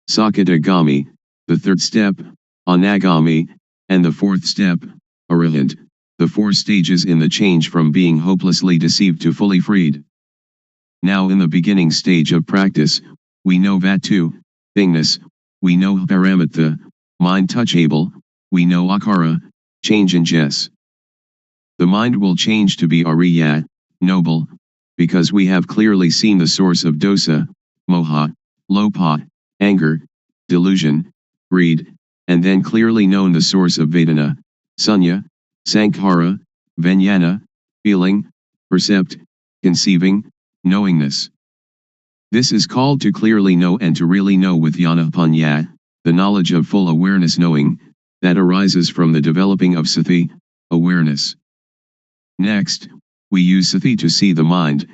Sakadagami, the third step, Anagami, and the fourth step, Arahant, the 4 stages in the change from being hopelessly deceived to fully freed. Now in the beginning stage of practice, we know Vatu, thingness, we know Paramatha, mind touchable, we know Akara, change in Jess. The mind will change to be Ariya, noble, because we have clearly seen the source of dosa, moha, lopha, anger, delusion, greed, and then clearly known the source of Vedana, Sunya, Sankhara, Vijnana, feeling, percept, conceiving, knowingness. This is called to clearly know and to really know with Jnana-panya, the knowledge of full awareness knowing, that arises from the developing of sati, awareness. Next, we use sati to see the mind,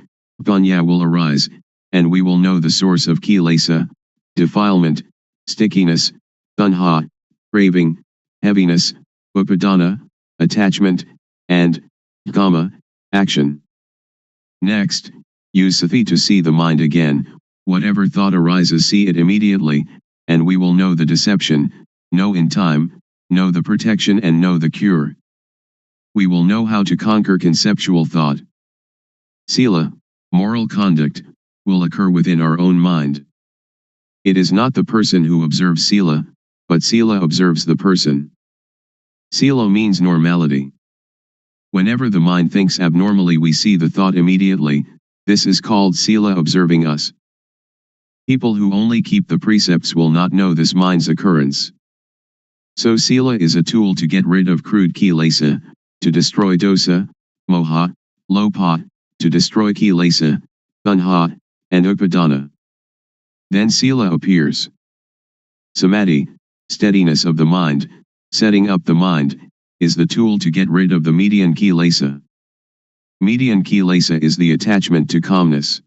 panya will arise, and we will know the source of kilesa, defilement, stickiness, tanha, craving, heaviness, upadana, attachment, and kama, action. Next, use sati to see the mind again, whatever thought arises see it immediately, and we will know the deception, know in time, know the protection and know the cure. We will know how to conquer conceptual thought. Sila, moral conduct, will occur within our own mind. It is not the person who observes sila, but sila observes the person. Sila means normality. Whenever the mind thinks abnormally we see the thought immediately, this is called sila observing us. People who only keep the precepts will not know this mind's occurrence. So sila is a tool to get rid of crude kilesa, to destroy dosa, moha, lopa, to destroy kilesa, tanha, and upadana. Then sila appears. Samadhi, steadiness of the mind, setting up the mind, is the tool to get rid of the median kilesa. Median kilesa is the attachment to calmness.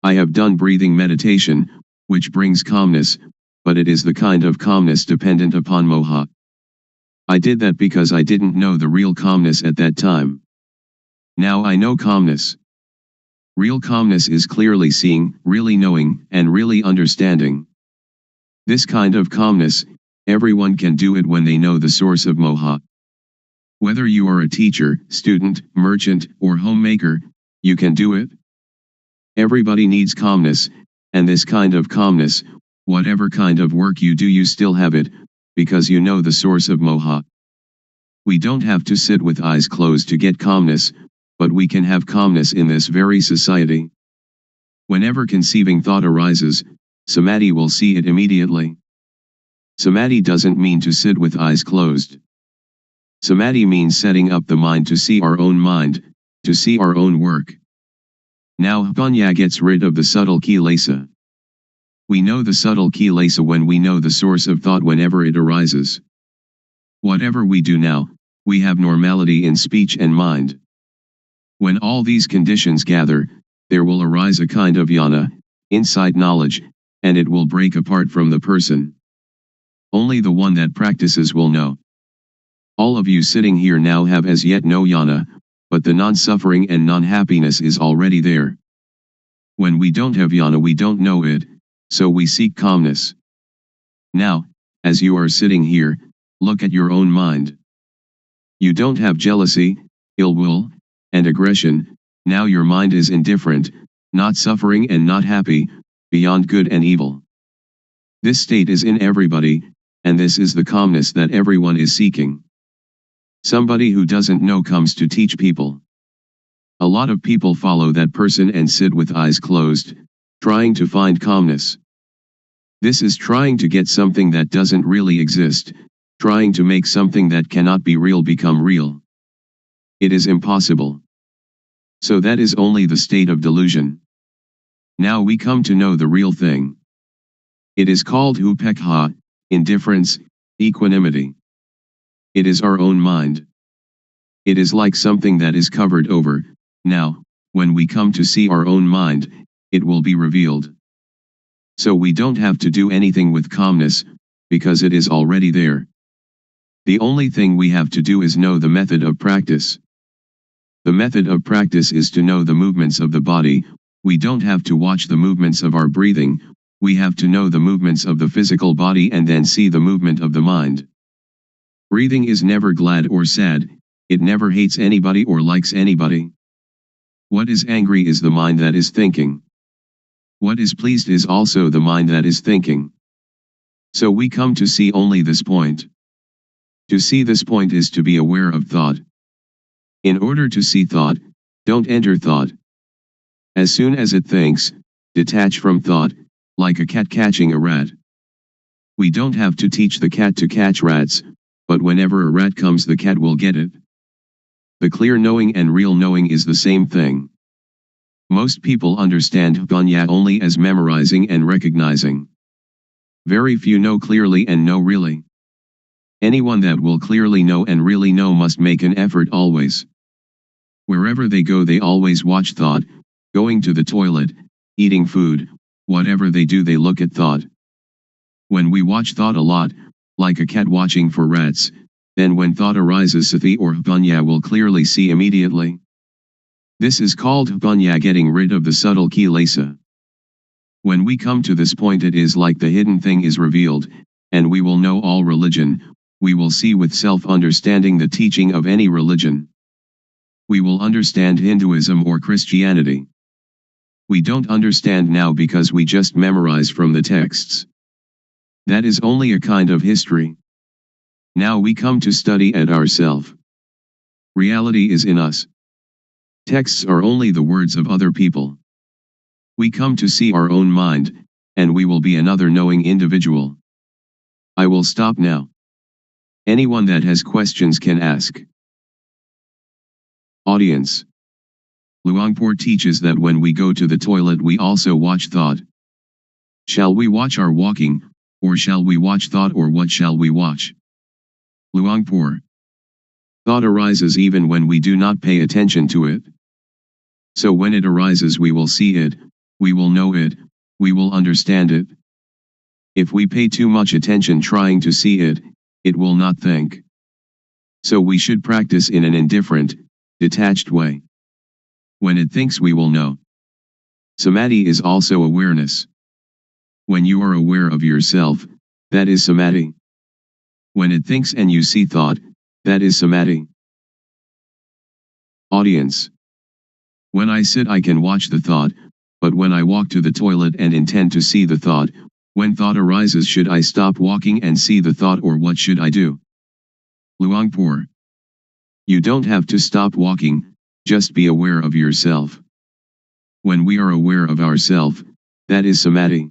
I have done breathing meditation, which brings calmness, but it is the kind of calmness dependent upon moha. I did that because I didn't know the real calmness at that time. Now I know calmness. Real calmness is clearly seeing, really knowing, and really understanding. This kind of calmness, everyone can do it when they know the source of moha. Whether you are a teacher, student, merchant, or homemaker, you can do it. Everybody needs calmness, and this kind of calmness, whatever kind of work you do, you still have it, because you know the source of moha. We don't have to sit with eyes closed to get calmness, but we can have calmness in this very society. Whenever conceiving thought arises, samadhi will see it immediately. Samadhi doesn't mean to sit with eyes closed. Samadhi means setting up the mind to see our own mind, to see our own work. Now panya gets rid of the subtle kilesa. We know the subtle kilesa when we know the source of thought whenever it arises. Whatever we do now, we have normality in speech and mind. When all these conditions gather, there will arise a kind of jnana, insight knowledge, and it will break apart from the person. Only the one that practices will know. All of you sitting here now have as yet no jnana, but the non-suffering and non-happiness is already there. When we don't have jnana, we don't know it, so we seek calmness. Now, as you are sitting here, look at your own mind. You don't have jealousy, ill will, and aggression. Now your mind is indifferent, not suffering and not happy, beyond good and evil. This state is in everybody, and this is the calmness that everyone is seeking. Somebody who doesn't know comes to teach people. A lot of people follow that person and sit with eyes closed, trying to find calmness. This is trying to get something that doesn't really exist, trying to make something that cannot be real become real. It is impossible. So that is only the state of delusion. Now we come to know the real thing. It is called upekha, indifference, equanimity. It is our own mind. It is like something that is covered over. Now, when we come to see our own mind, it will be revealed. So we don't have to do anything with calmness, because it is already there. The only thing we have to do is know the method of practice. The method of practice is to know the movements of the body. We don't have to watch the movements of our breathing, we have to know the movements of the physical body and then see the movement of the mind. Breathing is never glad or sad, it never hates anybody or likes anybody. What is angry is the mind that is thinking. What is pleased is also the mind that is thinking. So we come to see only this point. To see this point is to be aware of thought. In order to see thought, don't enter thought. As soon as it thinks, detach from thought, like a cat catching a rat. We don't have to teach the cat to catch rats, but whenever a rat comes the cat will get it. The clear knowing and real knowing is the same thing. Most people understand panya only as memorizing and recognizing. Very few know clearly and know really. Anyone that will clearly know and really know must make an effort always. Wherever they go they always watch thought, going to the toilet, eating food, whatever they do they look at thought. When we watch thought a lot, like a cat watching for rats, then when thought arises sati or panya will clearly see immediately. This is called panya, getting rid of the subtle kilesa. When we come to this point it is like the hidden thing is revealed, and we will know all religion, we will see with self-understanding the teaching of any religion. We will understand Hinduism or Christianity. We don't understand now because we just memorize from the texts. That is only a kind of history. Now we come to study at ourself. Reality is in us. Texts are only the words of other people. We come to see our own mind, and we will be another knowing individual. I will stop now. Anyone that has questions can ask. Audience. Luangpor teaches that when we go to the toilet we also watch thought. Shall we watch our walking, or shall we watch thought, or what shall we watch? Luangpor. Thought arises even when we do not pay attention to it. So when it arises we will see it, we will know it, we will understand it. If we pay too much attention trying to see it, it will not think. So we should practice in an indifferent, detached way. When it thinks we will know. Samadhi is also awareness. When you are aware of yourself, that is samadhi. When it thinks and you see thought, that is samadhi. Audience. When I sit I can watch the thought, but when I walk to the toilet and intend to see the thought, when thought arises should I stop walking and see the thought, or what should I do? Luangpor. You don't have to stop walking, just be aware of yourself. When we are aware of ourself, that is samadhi.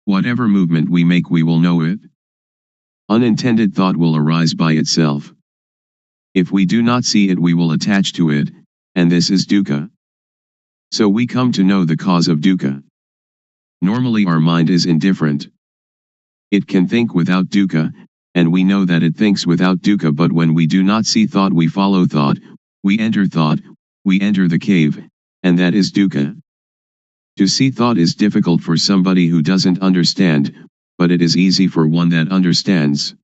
Whatever movement we make we will know it. Unintended thought will arise by itself. If we do not see it we will attach to it, and this is dukkha. So we come to know the cause of dukkha. Normally our mind is indifferent. It can think without dukkha, and we know that it thinks without dukkha, but when we do not see thought we follow thought, we enter the cave, and that is dukkha. To see thought is difficult for somebody who doesn't understand, but it is easy for one that understands.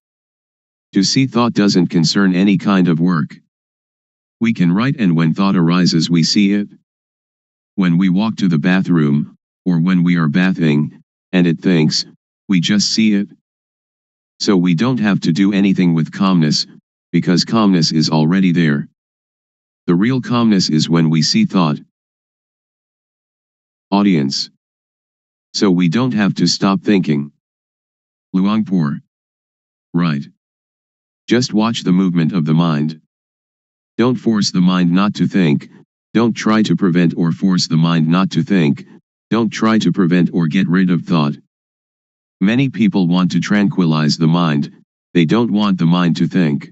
To see thought doesn't concern any kind of work. We can write, and when thought arises we see it. When we walk to the bathroom, or when we are bathing, and it thinks, we just see it. So we don't have to do anything with calmness, because calmness is already there. The real calmness is when we see thought. Audience. So we don't have to stop thinking. Luangpor. Right. Just watch the movement of the mind. Don't force the mind not to think, don't try to prevent or force the mind not to think, don't try to prevent or get rid of thought. Many people want to tranquilize the mind, they don't want the mind to think.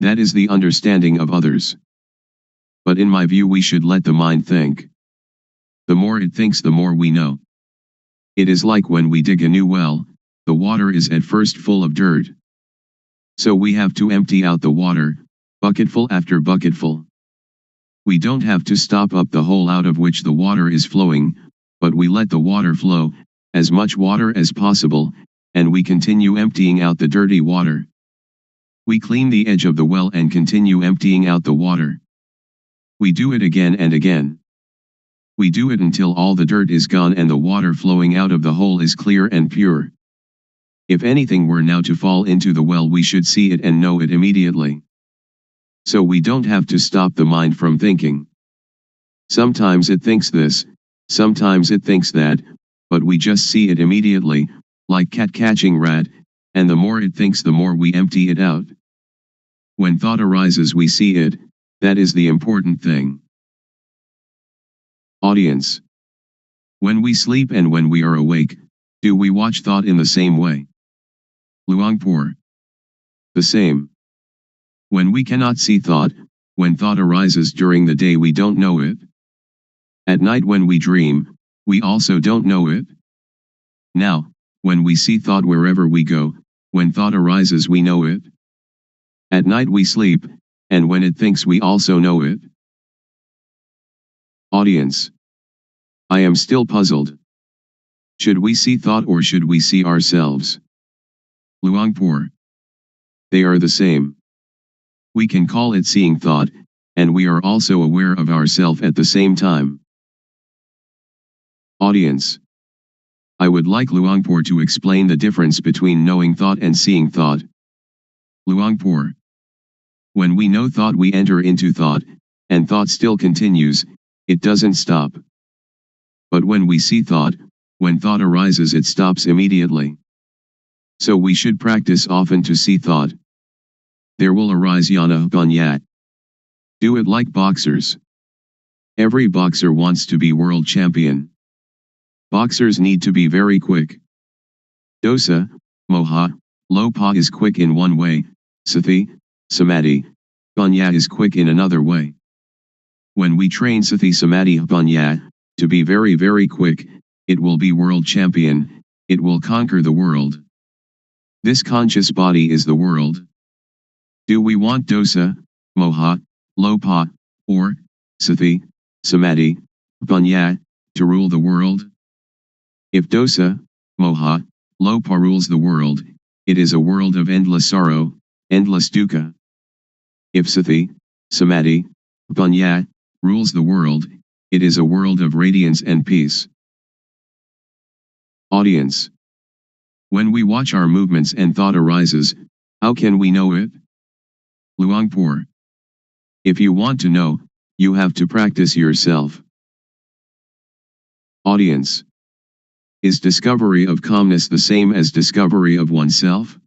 That is the understanding of others. But in my view we should let the mind think. The more it thinks the more we know. It is like when we dig a new well, the water is at first full of dirt. So we have to empty out the water, bucketful after bucketful. We don't have to stop up the hole out of which the water is flowing, but we let the water flow, as much water as possible, and we continue emptying out the dirty water. We clean the edge of the well and continue emptying out the water. We do it again and again. We do it until all the dirt is gone and the water flowing out of the hole is clear and pure. If anything were now to fall into the well we should see it and know it immediately. So we don't have to stop the mind from thinking. Sometimes it thinks this, sometimes it thinks that, but we just see it immediately, like cat catching rat, and the more it thinks the more we empty it out. When thought arises we see it, that is the important thing. Audience. When we sleep and when we are awake, do we watch thought in the same way? Luangpor. The same. When we cannot see thought, when thought arises during the day we don't know it. At night when we dream, we also don't know it. Now, when we see thought wherever we go, when thought arises we know it. At night we sleep, and when it thinks we also know it. Audience. I am still puzzled. Should we see thought or should we see ourselves? Luangpor. They are the same. We can call it seeing thought, and we are also aware of ourself at the same time. Audience. I would like Luangpor to explain the difference between knowing thought and seeing thought. Luangpor. When we know thought we enter into thought, and thought still continues, it doesn't stop. But when we see thought, when thought arises it stops immediately. So we should practice often to see thought. There will arise yana ganyat. Do it like boxers. Every boxer wants to be world champion. Boxers need to be very quick. Dosa, moha, lopa is quick in one way, sati, samadhi, ganya is quick in another way. When we train Sati Samadhi Panya, to be very very quick, it will be world champion, it will conquer the world. This conscious body is the world. Do we want dosa, moha, lopa, or Sati, Samadhi, Panya, to rule the world? If dosa, moha, lopa rules the world, it is a world of endless sorrow, endless dukkha. If Sati, Samadhi, Panya, rules the world, it is a world of radiance and peace. Audience. When we watch our movements and thought arises, how can we know it? Luangpor. If you want to know, you have to practice yourself. Audience. Is discovery of calmness the same as discovery of oneself?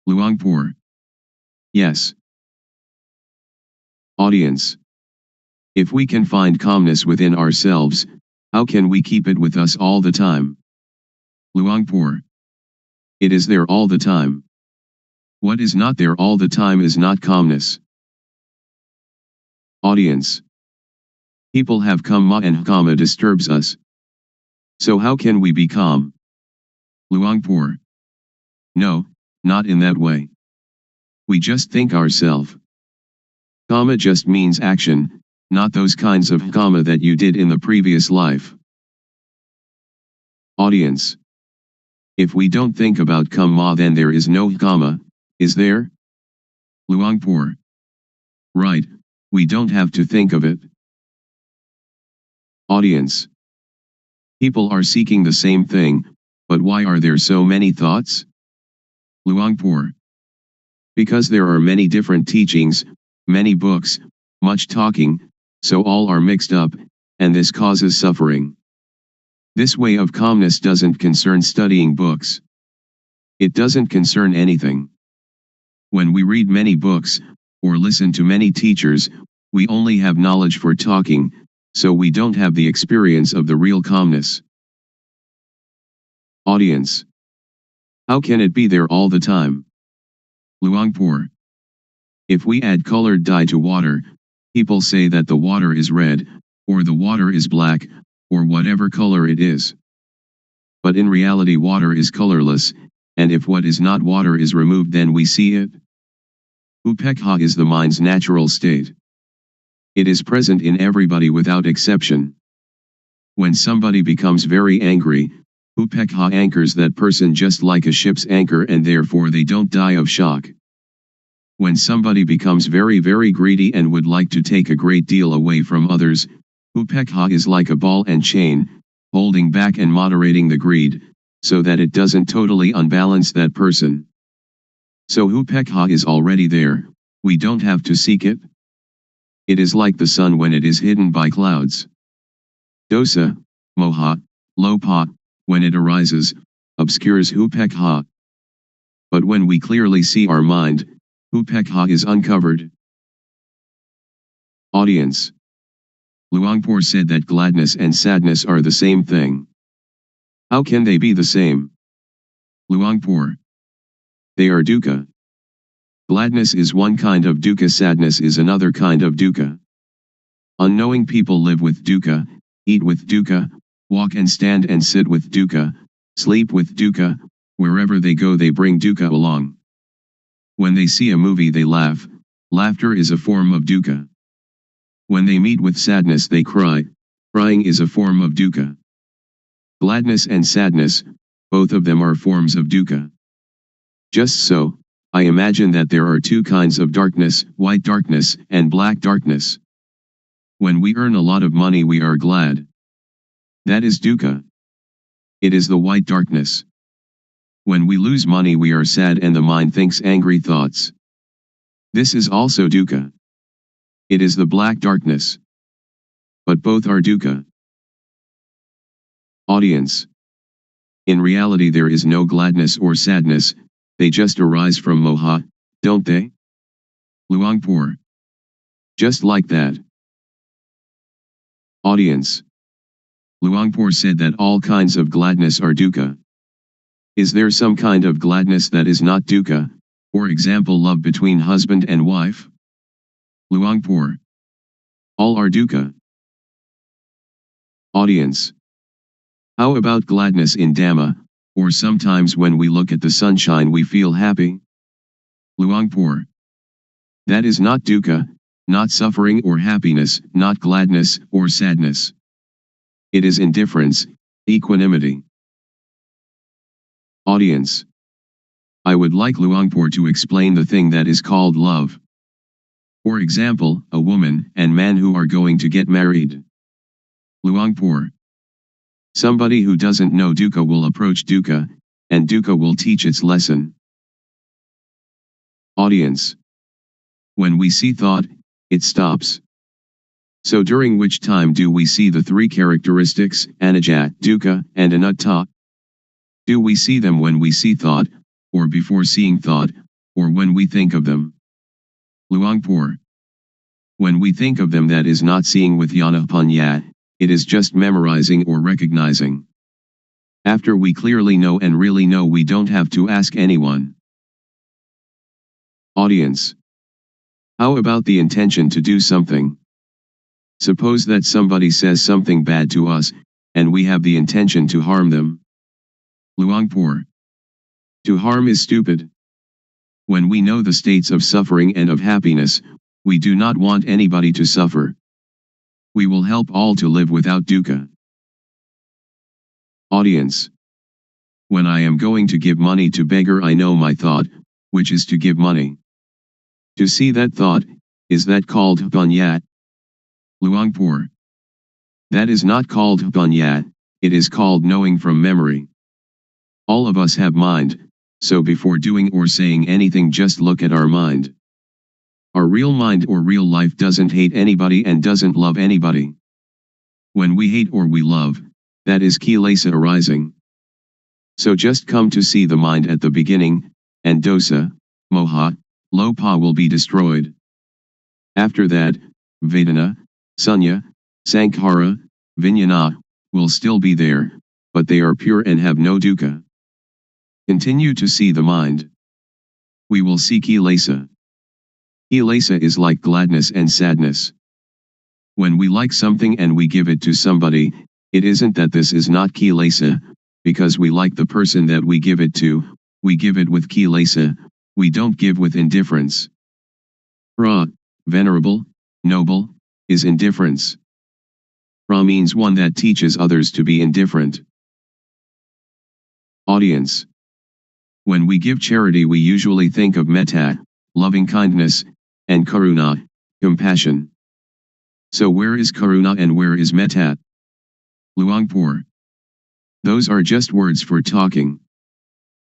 Luangpor. Yes. Audience. If we can find calmness within ourselves, how can we keep it with us all the time? Luangpor. It is there all the time. What is not there all the time is not calmness. Audience. People have kamma and kamma disturbs us. So how can we be calm? Luangpor. No, not in that way. We just think ourselves. Kamma just means action, not those kinds of kamma that you did in the previous life. Audience. If we don't think about kamma, then there is no kamma, is there? Luangpor. Right, we don't have to think of it. Audience. People are seeking the same thing, but why are there so many thoughts? Luangpor. Because there are many different teachings, many books, much talking, so all are mixed up, and this causes suffering. This way of calmness doesn't concern studying books. It doesn't concern anything. When we read many books, or listen to many teachers, we only have knowledge for talking, so we don't have the experience of the real calmness. Audience. How can it be there all the time? Luangpor. If we add colored dye to water, people say that the water is red, or the water is black, or whatever color it is. But in reality water is colorless, and if what is not water is removed then we see it. Upekkha is the mind's natural state. It is present in everybody without exception. When somebody becomes very angry, upekkha anchors that person just like a ship's anchor and therefore they don't die of shock. When somebody becomes very very greedy and would like to take a great deal away from others, upekkha is like a ball and chain, holding back and moderating the greed, so that it doesn't totally unbalance that person. So upekkha is already there, we don't have to seek it. It is like the sun when it is hidden by clouds. Dosa, moha, lopa, when it arises, obscures upekkha. But when we clearly see our mind, upekkha is uncovered. Audience. Luangpor said that gladness and sadness are the same thing. How can they be the same? Luangpor. They are dukkha. Gladness is one kind of dukkha, sadness is another kind of dukkha. Unknowing people live with dukkha, eat with dukkha, walk and stand and sit with dukkha, sleep with dukkha, wherever they go they bring dukkha along. When they see a movie they laugh, laughter is a form of dukkha. When they meet with sadness they cry, crying is a form of dukkha. Gladness and sadness, both of them are forms of dukkha. Just so, I imagine that there are two kinds of darkness, white darkness and black darkness. When we earn a lot of money we are glad. That is dukkha. It is the white darkness. When we lose money we are sad and the mind thinks angry thoughts. This is also dukkha. It is the black darkness. But both are dukkha. Audience. In reality there is no gladness or sadness, they just arise from moha, don't they? Luangpor. Just like that. Audience. Luangpor said that all kinds of gladness are dukkha. Is there some kind of gladness that is not dukkha, for example love between husband and wife? Luangpor. All are dukkha. Audience. How about gladness in Dhamma, or sometimes when we look at the sunshine we feel happy? Luangpor. That is not dukkha, not suffering or happiness, not gladness or sadness. It is indifference, equanimity. Audience. I would like Luangpor to explain the thing that is called love. For example, a woman and man who are going to get married. Luangpor. Somebody who doesn't know dukkha will approach dukkha, and dukkha will teach its lesson. Audience. When we see thought, it stops. So during which time do we see the three characteristics, anicca, dukkha, and anatta? Do we see them when we see thought, or before seeing thought, or when we think of them? Luangpor. When we think of them, that is not seeing with jnana panya, it is just memorizing or recognizing. After we clearly know and really know, we don't have to ask anyone. Audience. How about the intention to do something? Suppose that somebody says something bad to us, and we have the intention to harm them. Luangpor. To harm is stupid. When we know the states of suffering and of happiness, we do not want anybody to suffer. We will help all to live without dukkha. Audience. When I am going to give money to beggar, I know my thought, which is to give money. To see that thought, is that called panya? Luangpor. That is not called panya, it is called knowing from memory. All of us have mind, so before doing or saying anything, just look at our mind. Our real mind or real life doesn't hate anybody and doesn't love anybody. When we hate or we love, that is kilesa arising. So just come to see the mind at the beginning, and dosa, moha, lopa will be destroyed. After that, vedana, sunya, sankhara, vijnana, will still be there, but they are pure and have no dukkha. Continue to see the mind. We will see kilesa. Kilesa is like gladness and sadness. When we like something and we give it to somebody, it isn't that this is not kilesa, because we like the person that we give it to, we give it with kilesa, we don't give with indifference. Ra, venerable, noble, is indifference. Ra means one that teaches others to be indifferent. Audience. When we give charity, we usually think of metta, loving kindness, and karuna, compassion. So where is karuna and where is metta? Luangpor. Those are just words for talking.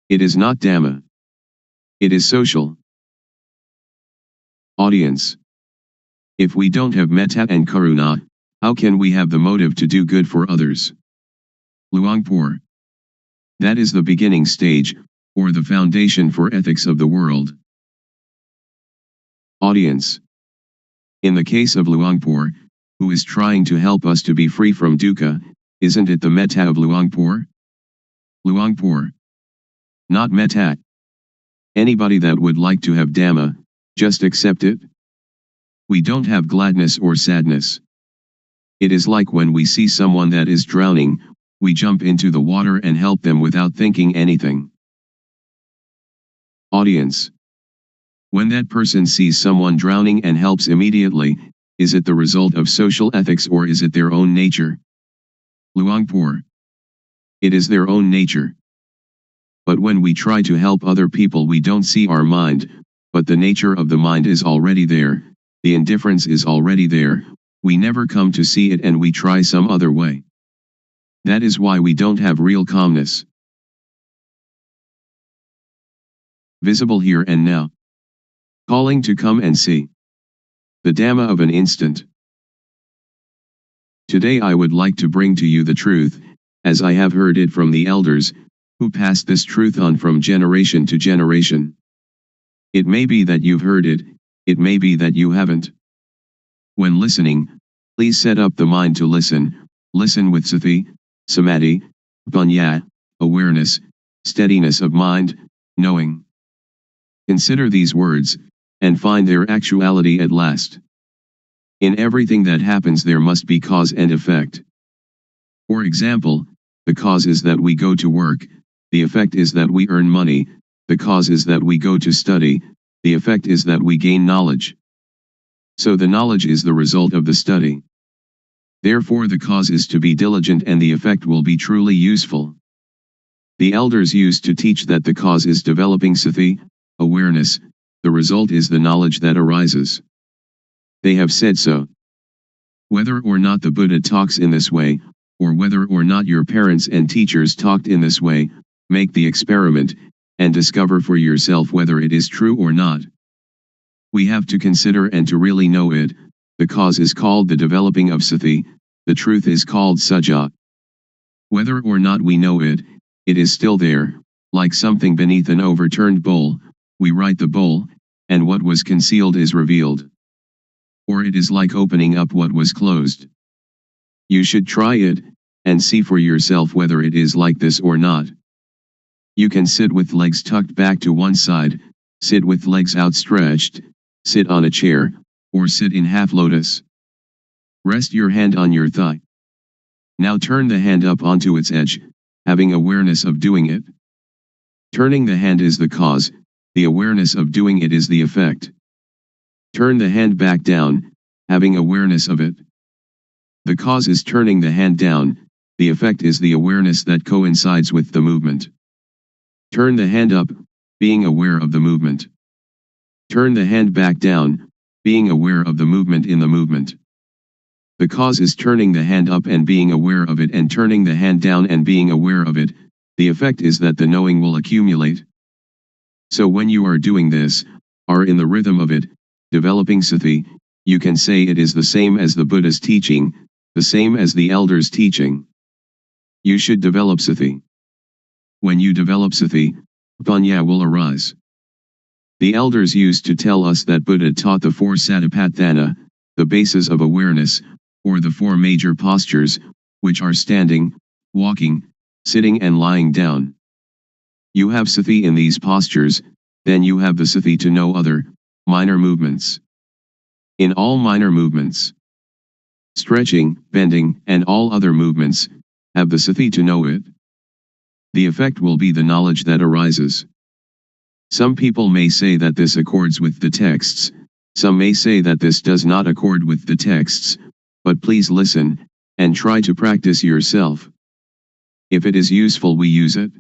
It is not Dhamma. It is social. Audience. If we don't have metta and karuna, how can we have the motive to do good for others? Luangpor. That is the beginning stage, or the foundation for ethics of the world. Audience. In the case of Luangpor, who is trying to help us to be free from dukkha, isn't it the metta of Luangpor? Luangpor. Not metta. Anybody that would like to have Dhamma, just accept it. We don't have gladness or sadness. It is like when we see someone that is drowning, we jump into the water and help them without thinking anything. Audience. When that person sees someone drowning and helps immediately, is it the result of social ethics or is it their own nature? Luangpor. It is their own nature. But when we try to help other people, we don't see our mind, but the nature of the mind is already there, the indifference is already there, we never come to see it and we try some other way. That is why we don't have real calmness. Visible here and now. Calling to come and see. The Dhamma of an instant. Today I would like to bring to you the truth, as I have heard it from the elders, who passed this truth on from generation to generation. It may be that you've heard it, it may be that you haven't. When listening, please set up the mind to listen, listen with sati, samadhi, panya, awareness, steadiness of mind, knowing. Consider these words, and find their actuality at last. In everything that happens there must be cause and effect. For example, the cause is that we go to work, the effect is that we earn money, the cause is that we go to study, the effect is that we gain knowledge. So the knowledge is the result of the study. Therefore the cause is to be diligent and the effect will be truly useful. The elders used to teach that the cause is developing sati, awareness, the result is the knowledge that arises. They have said so. Whether or not the Buddha talks in this way, or whether or not your parents and teachers talked in this way, make the experiment, and discover for yourself whether it is true or not. We have to consider and to really know it. The cause is called the developing of sati, the truth is called sajja. Whether or not we know it, it is still there, like something beneath an overturned bowl, we right the bowl, and what was concealed is revealed. Or it is like opening up what was closed. You should try it, and see for yourself whether it is like this or not. You can sit with legs tucked back to one side, sit with legs outstretched, sit on a chair, or sit in half lotus. Rest your hand on your thigh. Now turn the hand up onto its edge, having awareness of doing it. Turning the hand is the cause, the awareness of doing it is the effect. Turn the hand back down, having awareness of it. The cause is turning the hand down, the effect is the awareness that coincides with the movement. Turn the hand up, being aware of the movement. Turn the hand back down, being aware of the movement in the movement. The cause is turning the hand up and being aware of it and turning the hand down and being aware of it, the effect is that the knowing will accumulate. So when you are doing this, are in the rhythm of it, developing sati, you can say it is the same as the Buddha's teaching, the same as the elders' teaching. You should develop sati. When you develop sati, panya will arise. The elders used to tell us that Buddha taught the four satipatthana, the bases of awareness, or the four major postures, which are standing, walking, sitting and lying down. You have sati in these postures, then you have the sati to know other, minor movements. In all minor movements, stretching, bending, and all other movements, have the sati to know it. The effect will be the knowledge that arises. Some people may say that this accords with the texts, some may say that this does not accord with the texts, but please listen, and try to practice yourself. If it is useful we use it.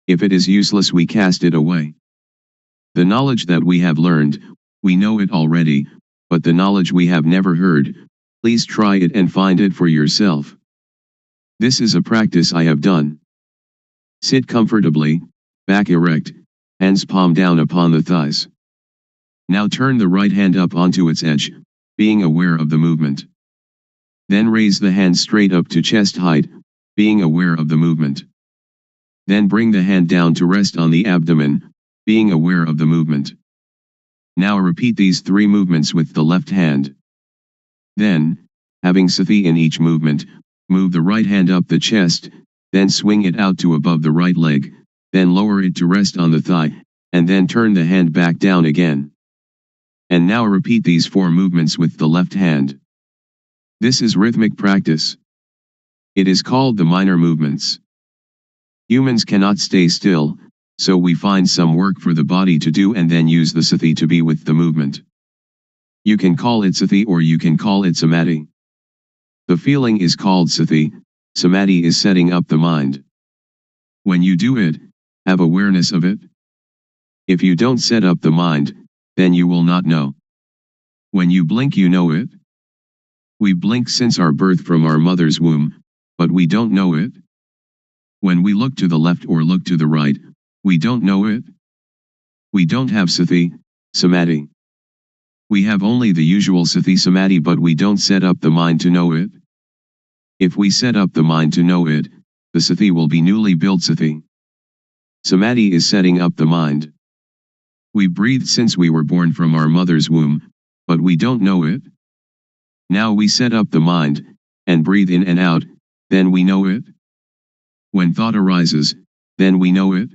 If it is useless we cast it away. The knowledge that we have learned, we know it already, but the knowledge we have never heard, please try it and find it for yourself. This is a practice I have done. Sit comfortably, back erect, hands palm down upon the thighs. Now turn the right hand up onto its edge, being aware of the movement. Then raise the hand straight up to chest height, being aware of the movement. Then bring the hand down to rest on the abdomen, being aware of the movement. Now repeat these three movements with the left hand. Then, having sati in each movement, move the right hand up the chest, then swing it out to above the right leg, then lower it to rest on the thigh, and then turn the hand back down again. And now repeat these four movements with the left hand. This is rhythmic practice. It is called the minor movements. Humans cannot stay still, so we find some work for the body to do and then use the sati to be with the movement. You can call it sati or you can call it samadhi. The feeling is called sati, samadhi is setting up the mind. When you do it, have awareness of it. If you don't set up the mind, then you will not know. When you blink you know it. We blink since our birth from our mother's womb, but we don't know it. When we look to the left or look to the right, we don't know it. We don't have sati, samadhi. We have only the usual sati samadhi but we don't set up the mind to know it. If we set up the mind to know it, the sati will be newly built sati. Samadhi is setting up the mind. We breathe since we were born from our mother's womb, but we don't know it. Now we set up the mind, and breathe in and out, then we know it. When thought arises, then we know it.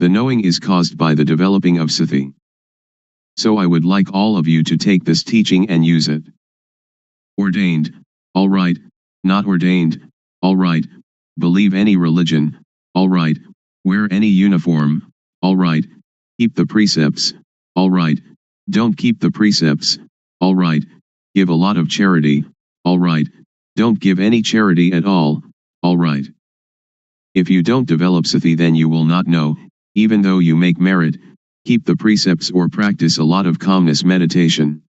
The knowing is caused by the developing of sati. So I would like all of you to take this teaching and use it. Ordained, all right. Not ordained, all right. Believe any religion, all right. Wear any uniform, all right. Keep the precepts, all right. Don't keep the precepts, all right. Give a lot of charity, all right. Don't give any charity at all, all right. If you don't develop sati, then you will not know, even though you make merit, keep the precepts or practice a lot of calmness meditation.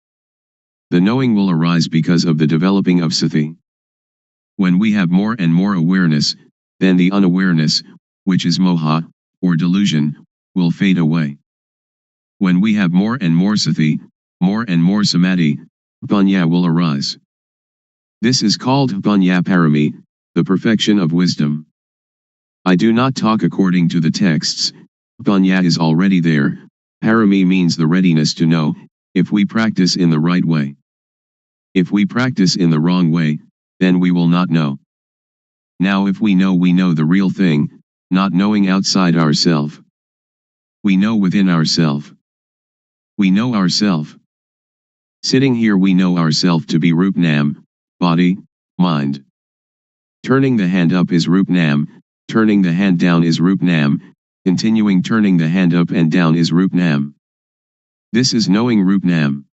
The knowing will arise because of the developing of sati. When we have more and more awareness, then the unawareness, which is moha, or delusion, will fade away. When we have more and more sati, more and more samadhi, panya will arise. This is called panya parami, the perfection of wisdom. I do not talk according to the texts. Panya is already there. Parami means the readiness to know, if we practice in the right way. If we practice in the wrong way, then we will not know. Now if we know the real thing, not knowing outside ourself. We know within ourself. We know ourself. Sitting here we know ourself to be Rup Nam, body, mind. Turning the hand up is Rup Nam, turning the hand down is Rup Nam, continuing turning the hand up and down is Rup Nam. This is knowing Rup Nam.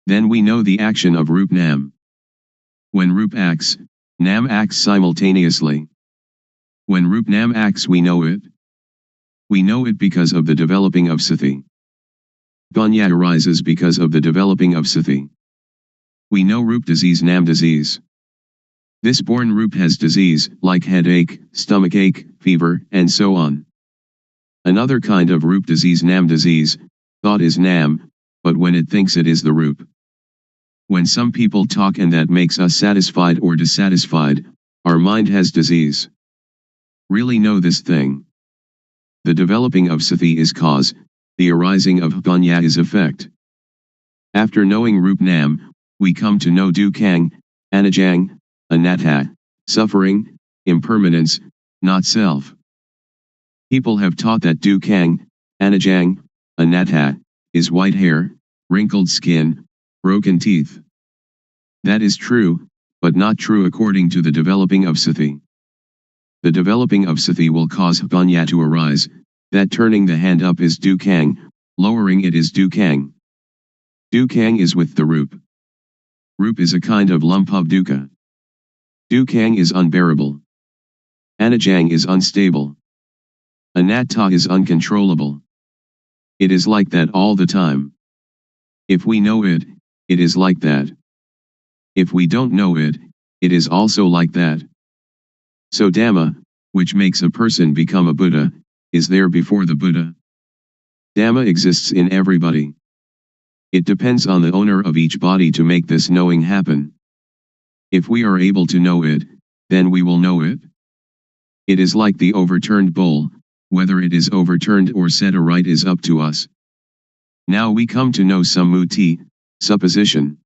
Then we know the action of Rup Nam. When Rup acts, Nam acts simultaneously. When Rup Nam acts we know it. We know it because of the developing of sati. Panya arises because of the developing of sati. We know Rup disease, Nam disease. This born Rup has disease, like headache, stomachache, fever, and so on. Another kind of Rup disease, Nam disease, thought is Nam, but when it thinks it is the Rup. When some people talk and that makes us satisfied or dissatisfied, our mind has disease. Really know this thing. The developing of sati is cause, the arising of panya is effect. After knowing Rup Nam, we come to know dukkang, anajang, anatta, suffering, impermanence, not self. People have taught that dukkang, anajang, anatta, is white hair, wrinkled skin, broken teeth. That is true, but not true according to the developing of sati. The developing of sati will cause panya to arise, that turning the hand up is dukkang, lowering it is dukkang. Dukkang is with the Rup. Rup is a kind of lump of dukkha. Dukkang is unbearable. Anajang is unstable. Anatta is uncontrollable. It is like that all the time. If we know it, it is like that. If we don't know it, it is also like that. So Dhamma, which makes a person become a Buddha, is there before the Buddha. Dhamma exists in everybody. It depends on the owner of each body to make this knowing happen. If we are able to know it, then we will know it. It is like the overturned bowl, whether it is overturned or set aright is up to us. Now we come to know sammuti, supposition.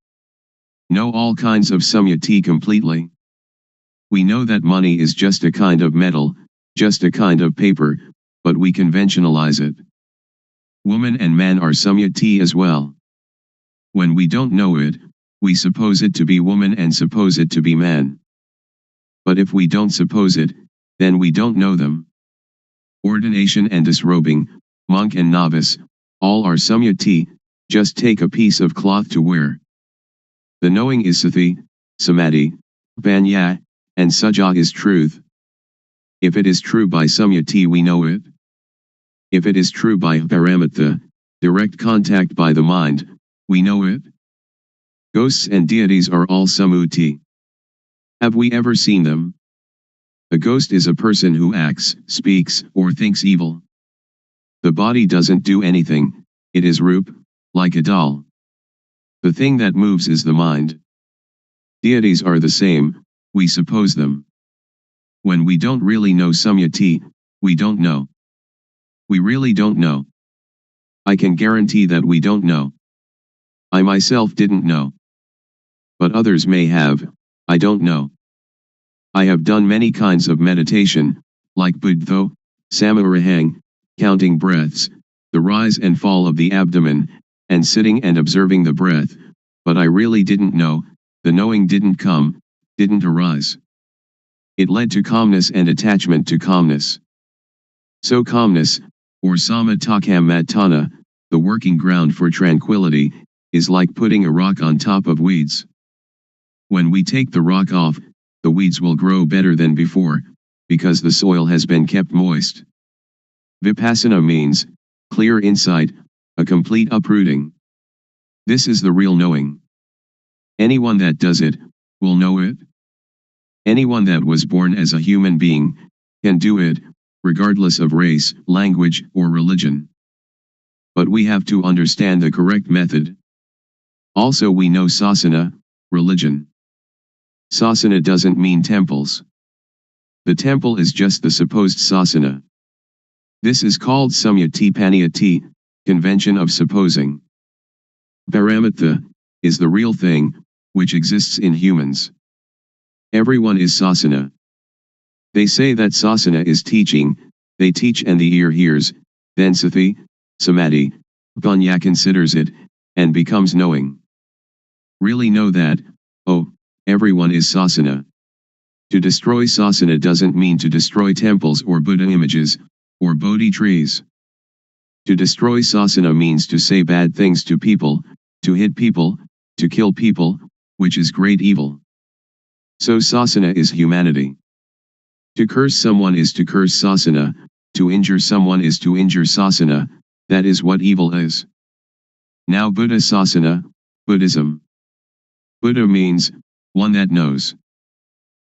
Know all kinds of samyati completely. We know that money is just a kind of metal, just a kind of paper, but we conventionalize it. Woman and man are samyati as well. When we don't know it, we suppose it to be woman and suppose it to be man. But if we don't suppose it, then we don't know them. Ordination and disrobing, monk and novice, all are samyati, just take a piece of cloth to wear. The knowing is sati, samadhi, panya, and saja is truth. If it is true by samyati we know it. If it is true by paramatha, direct contact by the mind, we know it. Ghosts and deities are all sammuti. Have we ever seen them? A ghost is a person who acts, speaks, or thinks evil. The body doesn't do anything, it is Rup, like a doll. The thing that moves is the mind. Deities are the same, we suppose them. When we don't really know samyati, we don't know. We really don't know. I can guarantee that we don't know. I myself didn't know. But others may have, I don't know. I have done many kinds of meditation, like Buddho, Samarahang, counting breaths, the rise and fall of the abdomen, and sitting and observing the breath, but I really didn't know, the knowing didn't come, didn't arise. It led to calmness and attachment to calmness. So calmness, or samatthana, the working ground for tranquility, is like putting a rock on top of weeds. When we take the rock off, the weeds will grow better than before, because the soil has been kept moist. Vipassana means clear insight, a complete uprooting. This is the real knowing. Anyone that does it will know it. Anyone that was born as a human being can do it, regardless of race, language, or religion. But we have to understand the correct method. Also, we know sasana, religion. Sasana doesn't mean temples. The temple is just the supposed sasana. This is called samyati, convention of supposing. Paramatha is the real thing, which exists in humans. Everyone is sasana. They say that sasana is teaching, they teach and the ear hears, then sati, samadhi, panya considers it, and becomes knowing. Really know that, oh, everyone is sasana. To destroy sasana doesn't mean to destroy temples or Buddha images, or Bodhi trees. To destroy sasana means to say bad things to people, to hit people, to kill people, which is great evil. So sasana is humanity. To curse someone is to curse sasana, to injure someone is to injure sasana, that is what evil is. Now Buddha sasana, Buddhism. Buddha means, one that knows.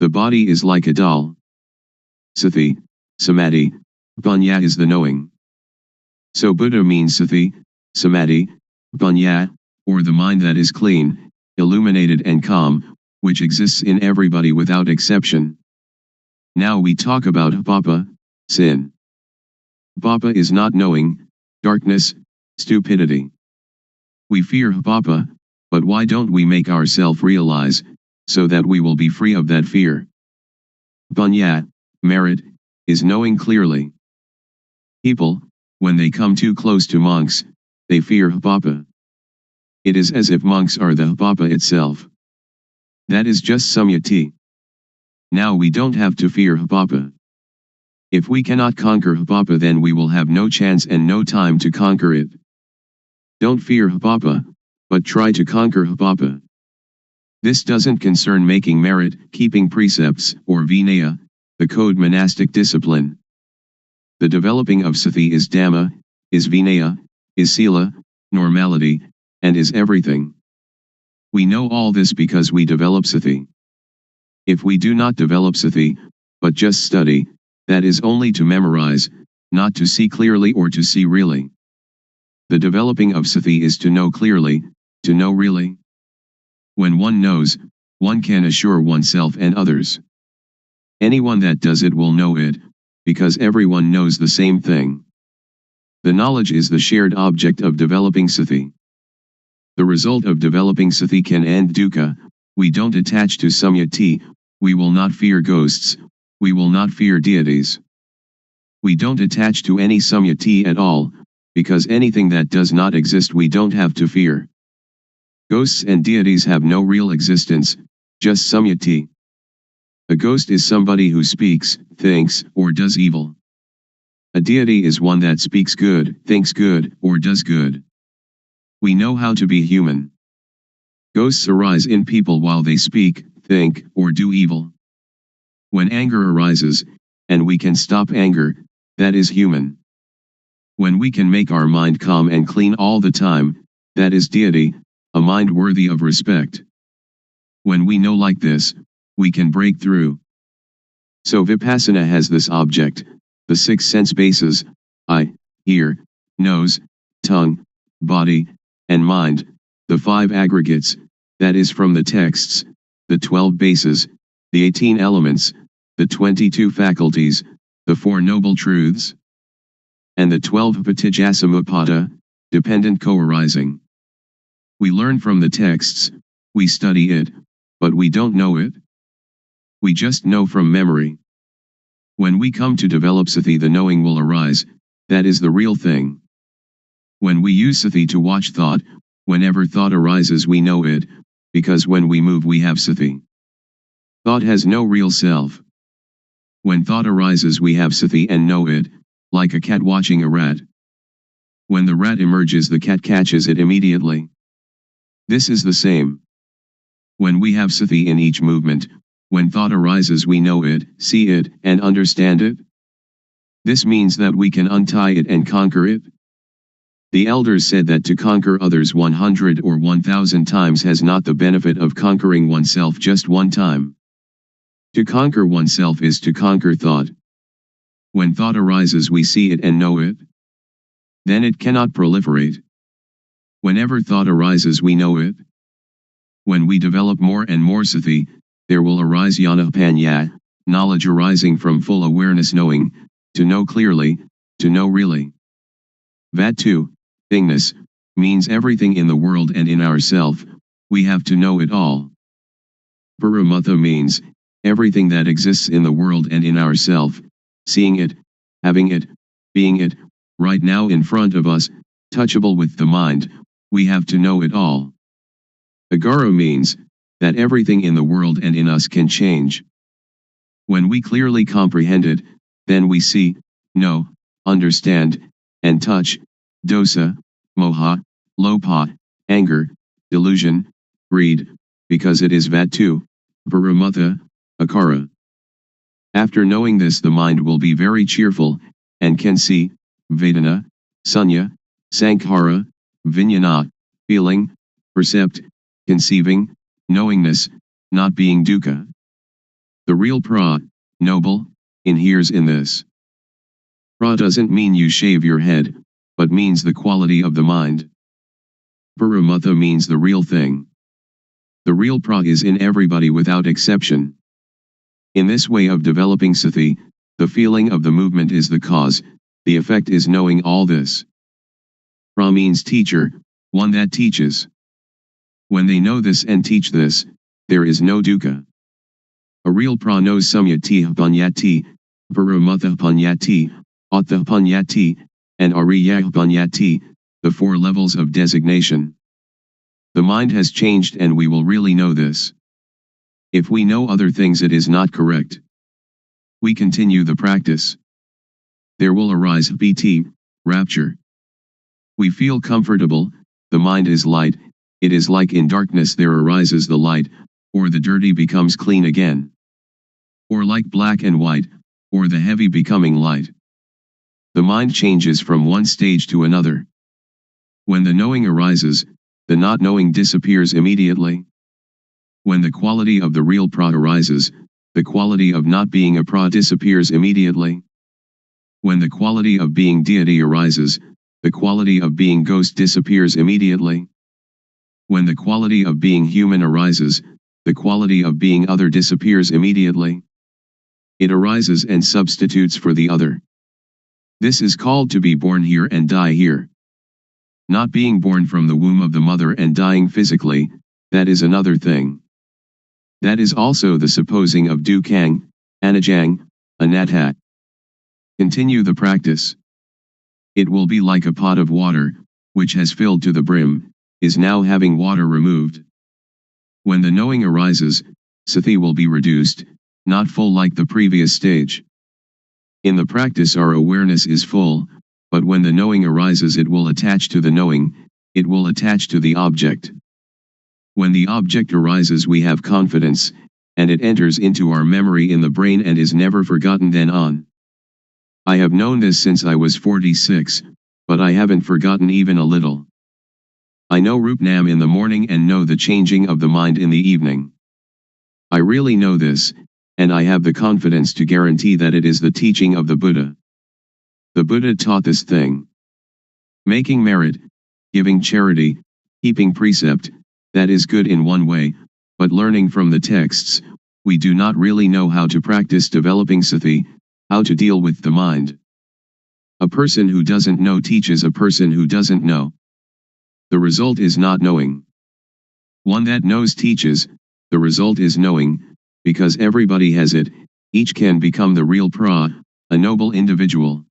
The body is like a doll. Sati, samadhi, panya is the knowing. So Buddha means sati, samadhi, panya, or the mind that is clean, illuminated and calm, which exists in everybody without exception. Now we talk about papa, sin. Papa is not knowing, darkness, stupidity. We fear papa, but why don't we make ourselves realize, so that we will be free of that fear? Panya, merit, is knowing clearly. People, when they come too close to monks, they fear papa. It is as if monks are the papa itself. That is just samyati. Now we don't have to fear papa. If we cannot conquer papa, then we will have no chance and no time to conquer it. Don't fear papa, but try to conquer papa. This doesn't concern making merit, keeping precepts, or vinaya, the code monastic discipline. The developing of sati is dhamma, is vinaya, is sila, normality, and is everything. We know all this because we develop sati. If we do not develop sati, but just study, that is only to memorize, not to see clearly or to see really. The developing of sati is to know clearly, to know really. When one knows, one can assure oneself and others. Anyone that does it will know it, because everyone knows the same thing. The knowledge is the shared object of developing sati. The result of developing sati can end dukkha. We don't attach to samyati, we will not fear ghosts, we will not fear deities. We don't attach to any samyati at all, because anything that does not exist we don't have to fear. Ghosts and deities have no real existence, just samyati. A ghost is somebody who speaks, thinks, or does evil. A deity is one that speaks good, thinks good, or does good. We know how to be human. Ghosts arise in people while they speak, think, or do evil. When anger arises, and we can stop anger, that is human. When we can make our mind calm and clean all the time, that is deity, a mind worthy of respect. When we know like this, we can break through. So Vipassana has this object, the 6 sense bases, eye, ear, nose, tongue, body, and mind, the 5 aggregates, that is from the texts, the 12 bases, the 18 elements, the 22 faculties, the 4 noble truths, and the 12 patijjasamuppada, dependent co-arising. We learn from the texts, we study it, but we don't know it. We just know from memory. When we come to develop sati, the knowing will arise, that is the real thing. When we use sati to watch thought, whenever thought arises we know it, because when we move we have sati. Thought has no real self. When thought arises we have sati and know it, like a cat watching a rat. When the rat emerges the cat catches it immediately. This is the same. When we have sati in each movement, when thought arises we know it, see it, and understand it. This means that we can untie it and conquer it. The elders said that to conquer others 100 or 1000 times has not the benefit of conquering oneself just one time. To conquer oneself is to conquer thought. When thought arises we see it and know it. Then it cannot proliferate. Whenever thought arises we know it. When we develop more and more sati, there will arise jnana panya, knowledge arising from full awareness knowing, to know clearly, to know really. Vatu, thingness, means everything in the world and in ourself, we have to know it all. Paramatha means, everything that exists in the world and in ourself, seeing it, having it, being it, right now in front of us, touchable with the mind, we have to know it all. Agara means, that everything in the world and in us can change. When we clearly comprehend it, then we see, know, understand, and touch, dosa, moha, lopa, anger, delusion, greed, because it is vatu, paramatha, akara. After knowing this the mind will be very cheerful, and can see, vedana, sunya, sankhara, vijnana, feeling, percept, conceiving, knowingness, not being dukkha. The real pra, noble, inheres in this. Pra doesn't mean you shave your head, but means the quality of the mind. Paramatha means the real thing. The real pra is in everybody without exception. In this way of developing sati, the feeling of the movement is the cause, the effect is knowing all this. Pra means teacher, one that teaches. When they know this and teach this, there is no dukkha. A real pra knows samyati panyati, paramatha panyati, attha panyati, and ariya panyati, the four levels of designation. The mind has changed and we will really know this. If we know other things it is not correct. We continue the practice. There will arise piti, rapture. We feel comfortable, the mind is light, it is like in darkness there arises the light, or the dirty becomes clean again. Or like black and white, or the heavy becoming light. The mind changes from one stage to another. When the knowing arises, the not knowing disappears immediately. When the quality of the real pra arises, the quality of not being a pra disappears immediately. When the quality of being deity arises, the quality of being ghost disappears immediately. When the quality of being human arises, the quality of being other disappears immediately. It arises and substitutes for the other. This is called to be born here and die here. Not being born from the womb of the mother and dying physically, that is another thing. That is also the supposing of dukkang, anajang, anatta. Continue the practice. It will be like a pot of water, which has filled to the brim, is now having water removed. When the knowing arises, sati will be reduced, not full like the previous stage. In the practice our awareness is full, but when the knowing arises it will attach to the knowing, it will attach to the object. When the object arises we have confidence, and it enters into our memory in the brain and is never forgotten then on. I have known this since I was 46, but I haven't forgotten even a little. I know Rupnam in the morning and know the changing of the mind in the evening. I really know this, and I have the confidence to guarantee that it is the teaching of the Buddha. The Buddha taught this thing. Making merit, giving charity, keeping precept, that is good in one way, but learning from the texts, we do not really know how to practice developing sati, how to deal with the mind. A person who doesn't know teaches a person who doesn't know. The result is not knowing. One that knows teaches, the result is knowing, because everybody has it, each can become the real pra, a noble individual.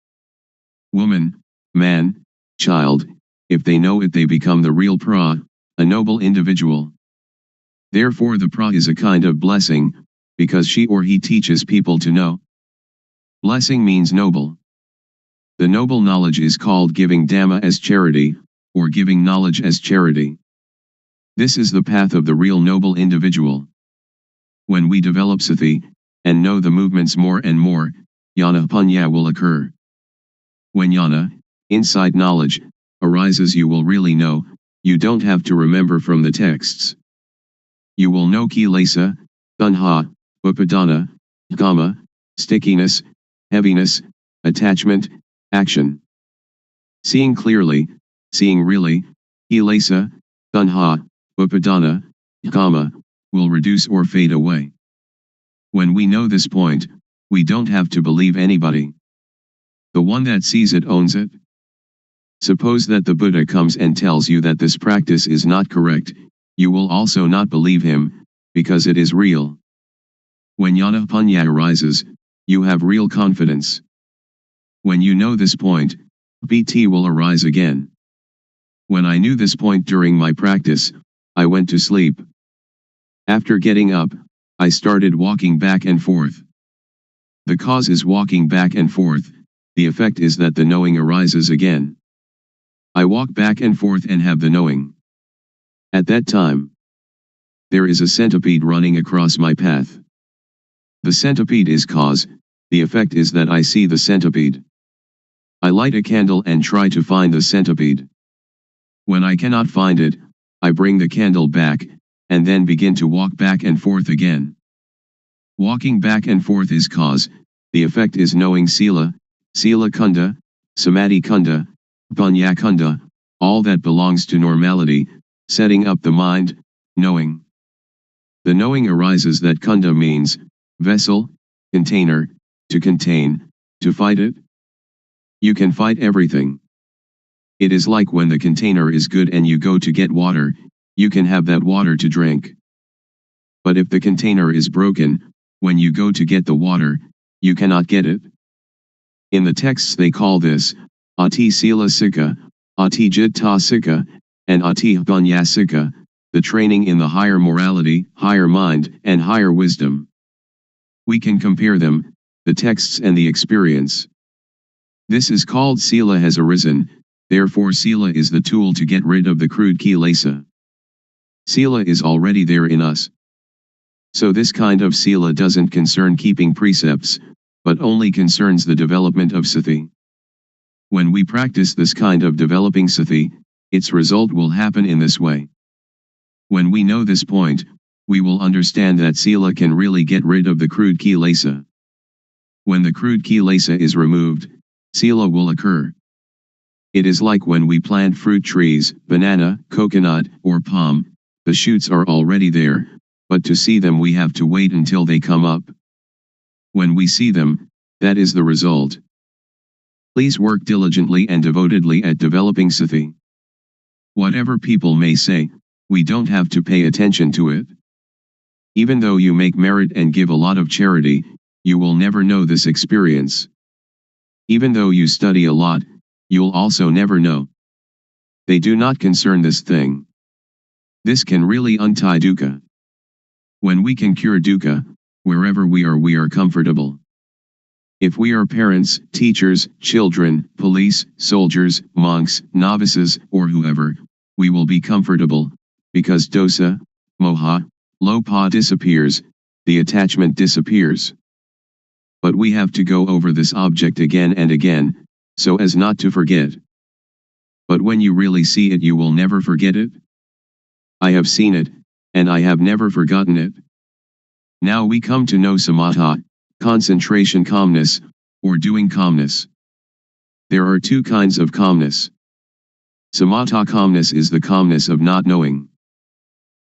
Woman, man, child, if they know it they become the real pra, a noble individual. Therefore the pra is a kind of blessing, because she or he teaches people to know. Blessing means noble. The noble knowledge is called giving Dhamma as charity, or giving knowledge as charity. This is the path of the real noble individual. When we develop sati, and know the movements more and more, jnana panya will occur. When jnana, insight knowledge, arises you will really know, you don't have to remember from the texts. You will know kilesa, tanha, upadana, kama, stickiness, heaviness, attachment, action. Seeing clearly, seeing really, kilesa, tanha, upadana, kama, will reduce or fade away. When we know this point, we don't have to believe anybody. The one that sees it owns it. Suppose that the Buddha comes and tells you that this practice is not correct, you will also not believe him, because it is real. When jnana panya arises, you have real confidence. When you know this point, BT will arise again. When I knew this point during my practice, I went to sleep. After getting up, I started walking back and forth. The cause is walking back and forth, the effect is that the knowing arises again. I walk back and forth and have the knowing. At that time, there is a centipede running across my path. The centipede is cause, the effect is that I see the centipede. I light a candle and try to find the centipede. When I cannot find it, I bring the candle back, and then begin to walk back and forth again. Walking back and forth is cause, the effect is knowing sila, sila kunda, samadhi kunda, panya kunda, all that belongs to normality, setting up the mind, knowing. The knowing arises that kunda means, vessel, container, to contain, to fight it. You can fight everything. It is like when the container is good and you go to get water, you can have that water to drink. But if the container is broken, when you go to get the water, you cannot get it. In the texts they call this, ati sila sikha, ati jitta sikha, and ati panya sikha, the training in the higher morality, higher mind, and higher wisdom. We can compare them, the texts and the experience. This is called sila has arisen, therefore sila is the tool to get rid of the crude kilesa. Sila is already there in us. So this kind of sila doesn't concern keeping precepts, but only concerns the development of sati. When we practice this kind of developing sati, its result will happen in this way. When we know this point, we will understand that sila can really get rid of the crude kilesa. When the crude kilesa is removed, sila will occur. It is like when we plant fruit trees, banana, coconut, or palm, the shoots are already there, but to see them we have to wait until they come up. When we see them, that is the result. Please work diligently and devotedly at developing sati. Whatever people may say, we don't have to pay attention to it. Even though you make merit and give a lot of charity, you will never know this experience. Even though you study a lot, you'll also never know. They do not concern this thing. This can really untie dukkha. When we can cure dukkha, wherever we are comfortable. If we are parents, teachers, children, police, soldiers, monks, novices, or whoever, we will be comfortable, because dosa, moha, lopa disappears, the attachment disappears. But we have to go over this object again and again, so as not to forget. But when you really see it you will never forget it. I have seen it, and I have never forgotten it. Now we come to know samatha, concentration calmness, or doing calmness. There are two kinds of calmness. Samatha calmness is the calmness of not knowing.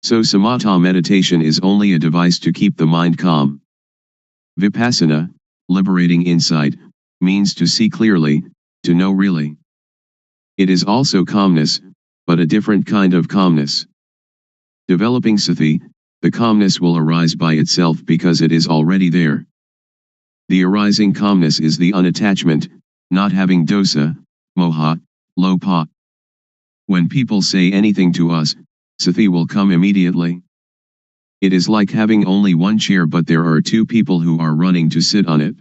So samatha meditation is only a device to keep the mind calm. Vipassana, liberating insight, means to see clearly, to know really. It is also calmness, but a different kind of calmness. Developing sati, the calmness will arise by itself because it is already there. The arising calmness is the unattachment, not having dosa, moha, lopa. When people say anything to us, sati will come immediately. It is like having only one chair but there are two people who are running to sit on it.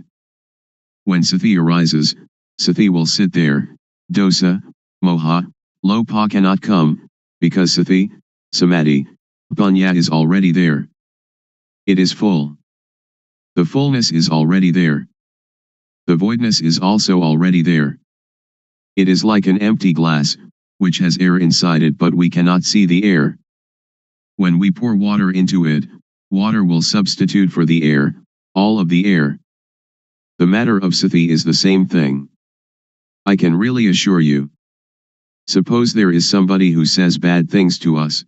When sati arises, sati will sit there. Dosa, moha, lopa cannot come, because sati, samadhi, panya is already there. It is full. The fullness is already there. The voidness is also already there. It is like an empty glass, which has air inside it but we cannot see the air. When we pour water into it, water will substitute for the air, all of the air. The matter of sati is the same thing. I can really assure you. Suppose there is somebody who says bad things to us.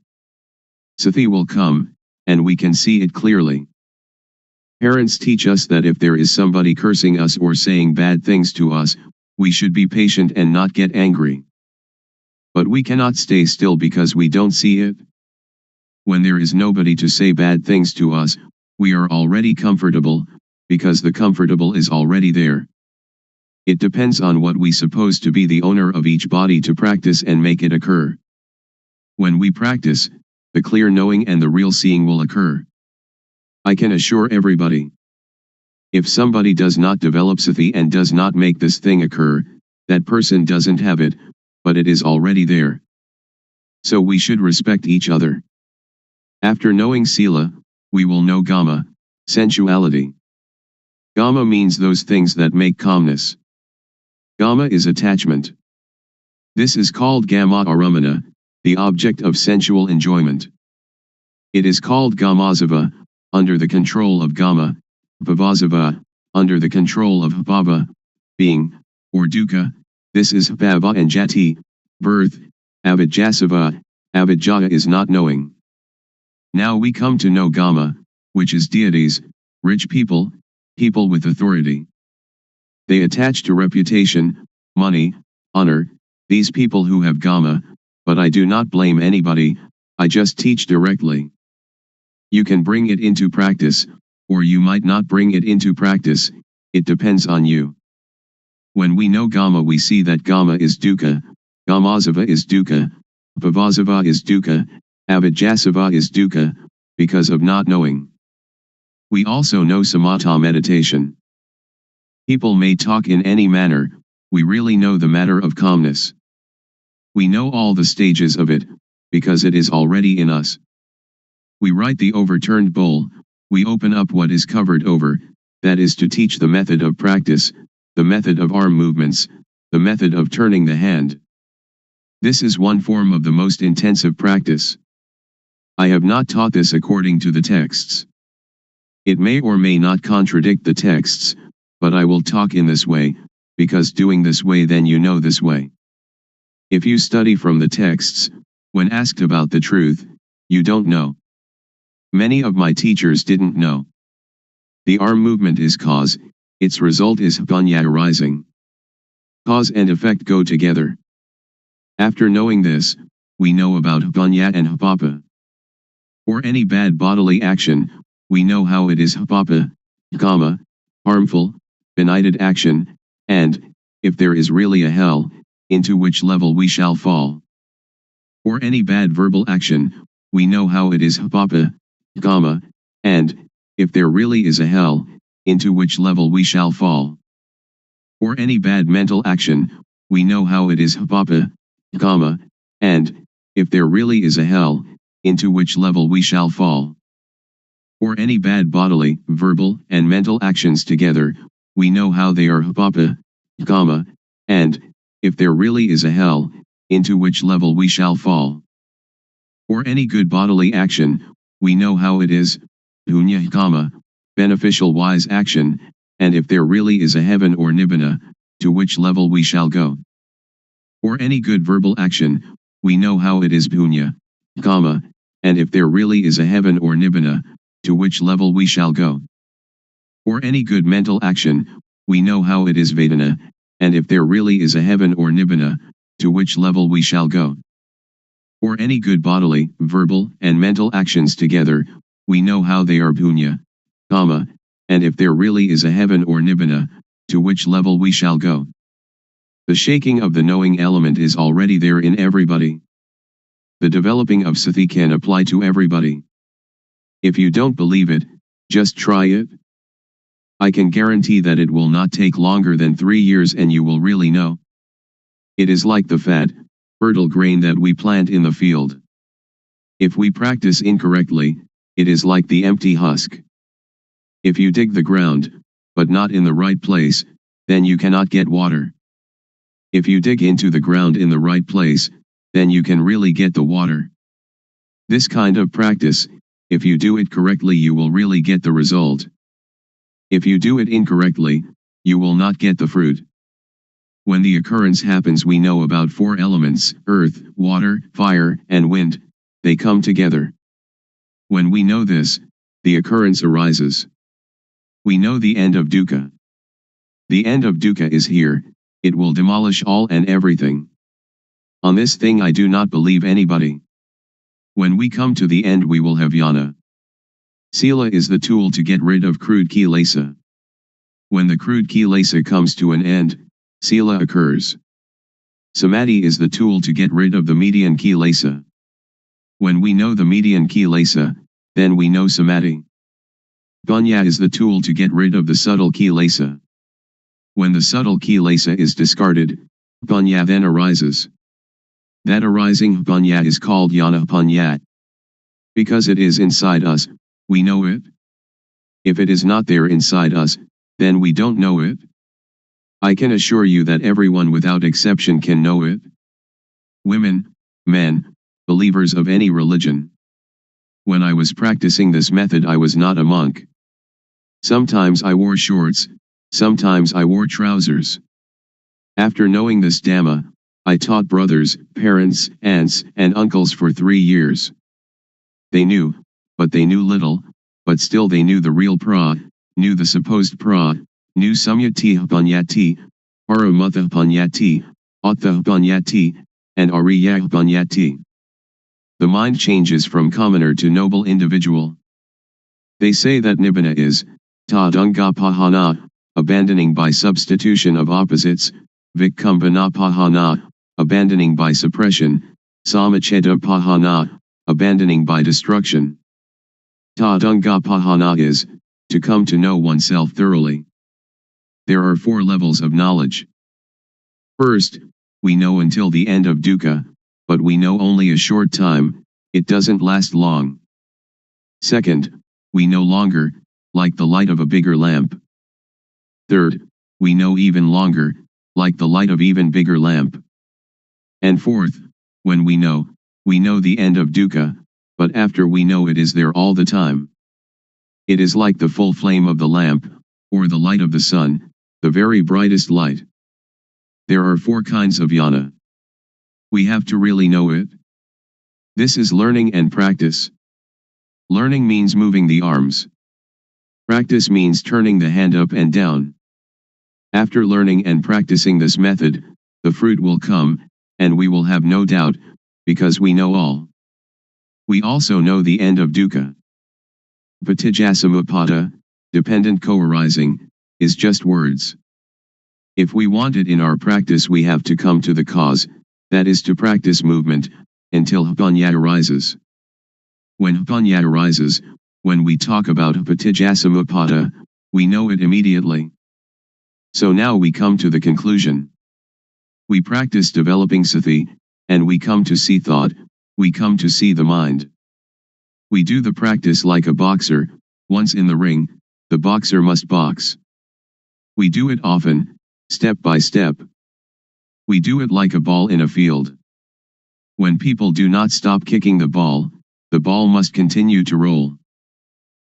Sati will come, and we can see it clearly. Parents teach us that if there is somebody cursing us or saying bad things to us, we should be patient and not get angry. But we cannot stay still because we don't see it. When there is nobody to say bad things to us, we are already comfortable, because the comfortable is already there. It depends on what we suppose to be the owner of each body to practice and make it occur. When we practice, the clear knowing and the real seeing will occur. I can assure everybody. If somebody does not develop sati and does not make this thing occur, that person doesn't have it, but it is already there. So we should respect each other. After knowing sila, we will know gama, sensuality. Gama means those things that make calmness. Gama is attachment. This is called gama aramana, the object of sensual enjoyment. It is called gamazava, under the control of gama, bhavasava, under the control of bhava, being, or dukkha. This is bhava and jati, birth. Avijjasava, avijjaya is not knowing. Now we come to know gama, which is deities, rich people, people with authority. They attach to reputation, money, honor, these people who have gama, but I do not blame anybody, I just teach directly. You can bring it into practice, or you might not bring it into practice, it depends on you. When we know gama we see that gama is dukkha, gamazava is dukkha, bhavasava is dukkha, avijjasava is dukkha, because of not knowing. We also know samatha meditation. People may talk in any manner, we really know the matter of calmness. We know all the stages of it, because it is already in us. We write the overturned bowl, we open up what is covered over, that is to teach the method of practice, the method of arm movements, the method of turning the hand. This is one form of the most intensive practice. I have not taught this according to the texts. It may or may not contradict the texts, but I will talk in this way, because doing this way then you know this way. If you study from the texts, when asked about the truth, you don't know. Many of my teachers didn't know. The arm movement is cause, its result is panya arising. Cause and effect go together. After knowing this, we know about panya and hapapa. Or any bad bodily action, we know how it is hapapa, kama, harmful, benighted action, and, if there is really a hell, into which level we shall fall. Or any bad verbal action, we know how it is hapapa, kama, and, if there really is a hell, into which level we shall fall. Or any bad mental action, we know how it is hapapa, kama, and, if there really is a hell, into which level we shall fall. Or any bad bodily, verbal, and mental actions together, we know how they are hapapa, kama, and, if there really is a hell, into which level we shall fall. Or any good bodily action, we know how it is, punya kama, beneficial wise action, and if there really is a heaven or nibbana, to which level we shall go. Or any good verbal action, we know how it is punya, kama, and if there really is a heaven or nibbana, to which level we shall go. Or any good mental action, we know how it is vedana, and if there really is a heaven or nibbana, to which level we shall go. Or any good bodily, verbal, and mental actions together, we know how they are punya, kama, and if there really is a heaven or nibbana, to which level we shall go. The shaking of the knowing element is already there in everybody. the developing of sati can apply to everybody. If you don't believe it, just try it. I can guarantee that it will not take longer than 3 years and you will really know. It is like the fat, fertile grain that we plant in the field. If we practice incorrectly, it is like the empty husk. If you dig the ground, but not in the right place, then you cannot get water. If you dig into the ground in the right place, then you can really get the water. This kind of practice, if you do it correctly, you will really get the result. If you do it incorrectly, you will not get the fruit. When the occurrence happens, we know about 4 elements: earth, water, fire, and wind. They come together. When we know this, the occurrence arises. We know the end of dukkha. The end of dukkha is here. It will demolish all and everything. On this thing I do not believe anybody. When we come to the end, we will have jnana. Sila is the tool to get rid of crude kilesa. When the crude kilesa comes to an end, sila occurs. Samadhi is the tool to get rid of the median kilesa. When we know the median kilesa, then we know samadhi. Panya is the tool to get rid of the subtle kilesa. When the subtle kilesa is discarded, panya then arises. That arising panya is called jnana panya. Because it is inside us, we know it. If it is not there inside us, then we don't know it. I can assure you that everyone without exception can know it. Women, men, believers of any religion. When I was practicing this method, I was not a monk. Sometimes I wore shorts, sometimes I wore trousers. After knowing this Dhamma, I taught brothers, parents, aunts, and uncles for 3 years. They knew, but they knew little, but still they knew the real pra, knew the supposed pra, knew samyati panyati, paramutha panyati, attha panyati, and ariya panyati. The mind changes from commoner to noble individual. They say that nibbana is tadunga pahana, abandoning by substitution of opposites, vikkumbana pahana, abandoning by suppression, samacheda pahana, abandoning by destruction. Tadunga pahana is to come to know oneself thoroughly. There are 4 levels of knowledge. First, we know until the end of dukkha, but we know only a short time, it doesn't last long. Second, we know longer, like the light of a bigger lamp. Third, we know even longer, like the light of even bigger lamp. And fourth, when we know the end of dukkha, but after we know it is there all the time. It is like the full flame of the lamp, or the light of the sun, the very brightest light. There are 4 kinds of jnana. We have to really know it. This is learning and practice. Learning means moving the arms. Practice means turning the hand up and down. After learning and practicing this method, the fruit will come, and we will have no doubt, because we know all. We also know the end of dukkha. Patijjasamuppada, dependent co-arising, is just words. If we want it in our practice, we have to come to the cause, that is to practice movement, until panya arises. When panya arises, when we talk about patijjasamuppada, we know it immediately. So now we come to the conclusion. We practice developing sati, and we come to see thought, we come to see the mind. We do the practice like a boxer. Once in the ring, the boxer must box. We do it often, step by step. We do it like a ball in a field. When people do not stop kicking the ball must continue to roll.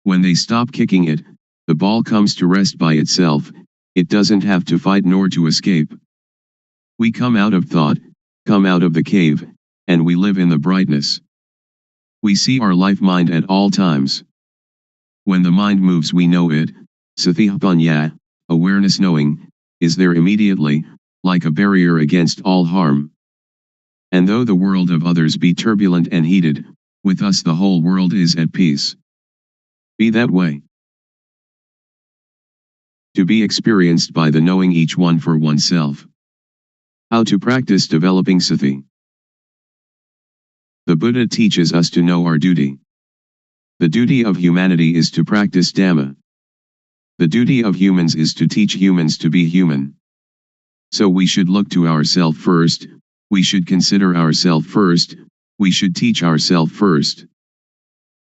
When they stop kicking it, the ball comes to rest by itself, it doesn't have to fight nor to escape. We come out of thought, come out of the cave, and we live in the brightness. We see our life mind at all times. When the mind moves, we know it. Sati panya, awareness knowing, is there immediately, like a barrier against all harm. And though the world of others be turbulent and heated, with us the whole world is at peace. Be that way. To be experienced by the knowing each one for oneself. How to practice developing sati. The Buddha teaches us to know our duty. The duty of humanity is to practice Dhamma. The duty of humans is to teach humans to be human. So we should look to ourselves first, we should consider ourselves first, we should teach ourselves first.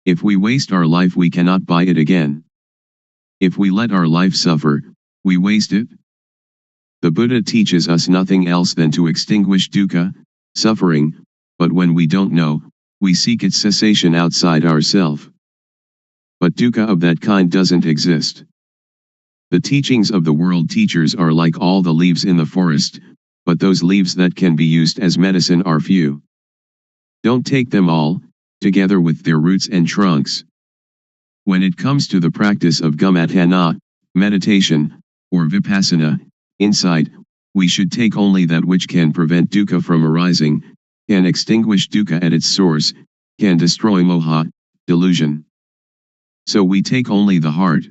If we waste our life, we cannot buy it again. If we let our life suffer, we waste it. The Buddha teaches us nothing else than to extinguish dukkha, suffering, but when we don't know, we seek its cessation outside ourselves. But dukkha of that kind doesn't exist. The teachings of the world teachers are like all the leaves in the forest, but those leaves that can be used as medicine are few. Don't take them all, together with their roots and trunks. When it comes to the practice of gamatthana, meditation, or vipassana, insight, we should take only that which can prevent dukkha from arising, can extinguish dukkha at its source, can destroy moha, delusion. So we take only the heart.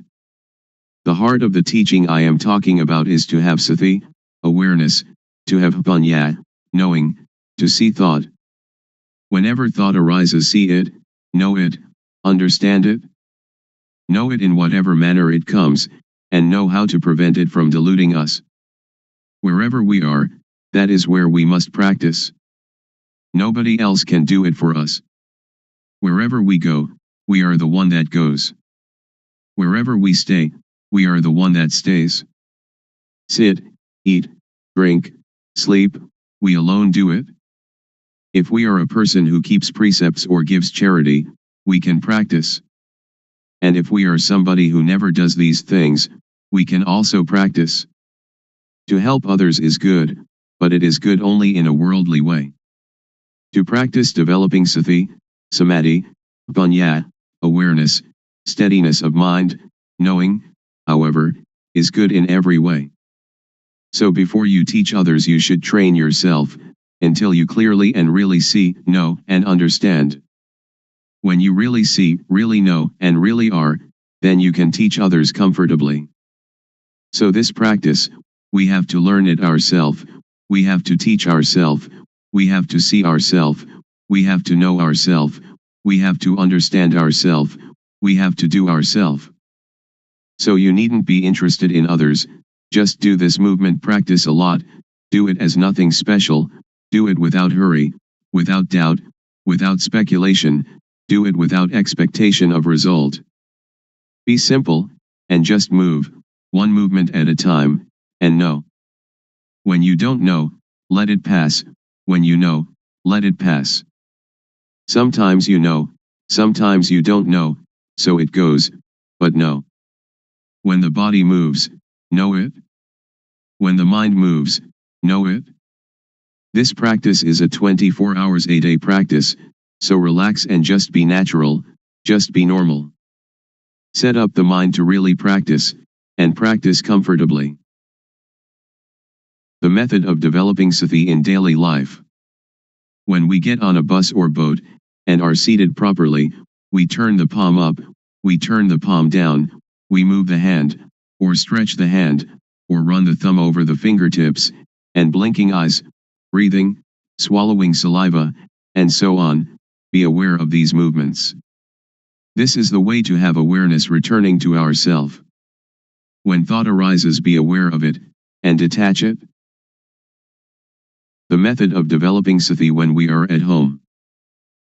The heart of the teaching I am talking about is to have sati, awareness, to have panya, knowing, to see thought. Whenever thought arises, see it, know it, understand it. Know it in whatever manner it comes, and know how to prevent it from deluding us. Wherever we are, that is where we must practice. Nobody else can do it for us. Wherever we go, we are the one that goes. Wherever we stay, we are the one that stays. Sit, eat, drink, sleep, we alone do it. If we are a person who keeps precepts or gives charity, we can practice. And if we are somebody who never does these things, we can also practice. To help others is good, but it is good only in a worldly way. To practice developing sati, samadhi, panya, awareness, steadiness of mind, knowing, however, is good in every way. So before you teach others, you should train yourself, until you clearly and really see, know, and understand. When you really see, really know, and really are, then you can teach others comfortably. So this practice, we have to learn it ourselves, we have to teach ourselves, we have to see ourselves, we have to know ourselves, we have to understand ourselves, we have to do ourselves. So you needn't be interested in others, just do this movement practice a lot, do it as nothing special, do it without hurry, without doubt, without speculation, do it without expectation of result. Be simple, and just move, one movement at a time, and know. When you don't know, let it pass, when you know, let it pass. Sometimes you know, sometimes you don't know, so it goes, but know. When the body moves, know it. When the mind moves, know it. This practice is a 24 hours a day practice, so relax and just be natural, just be normal. Set up the mind to really practice, and practice comfortably. The method of developing sati in daily life. When we get on a bus or boat, and are seated properly, we turn the palm up, we turn the palm down, we move the hand, or stretch the hand, or run the thumb over the fingertips, and blinking eyes, breathing, swallowing saliva, and so on, be aware of these movements. This is the way to have awareness returning to ourself. When thought arises, be aware of it, and detach it. The method of developing sati when we are at home.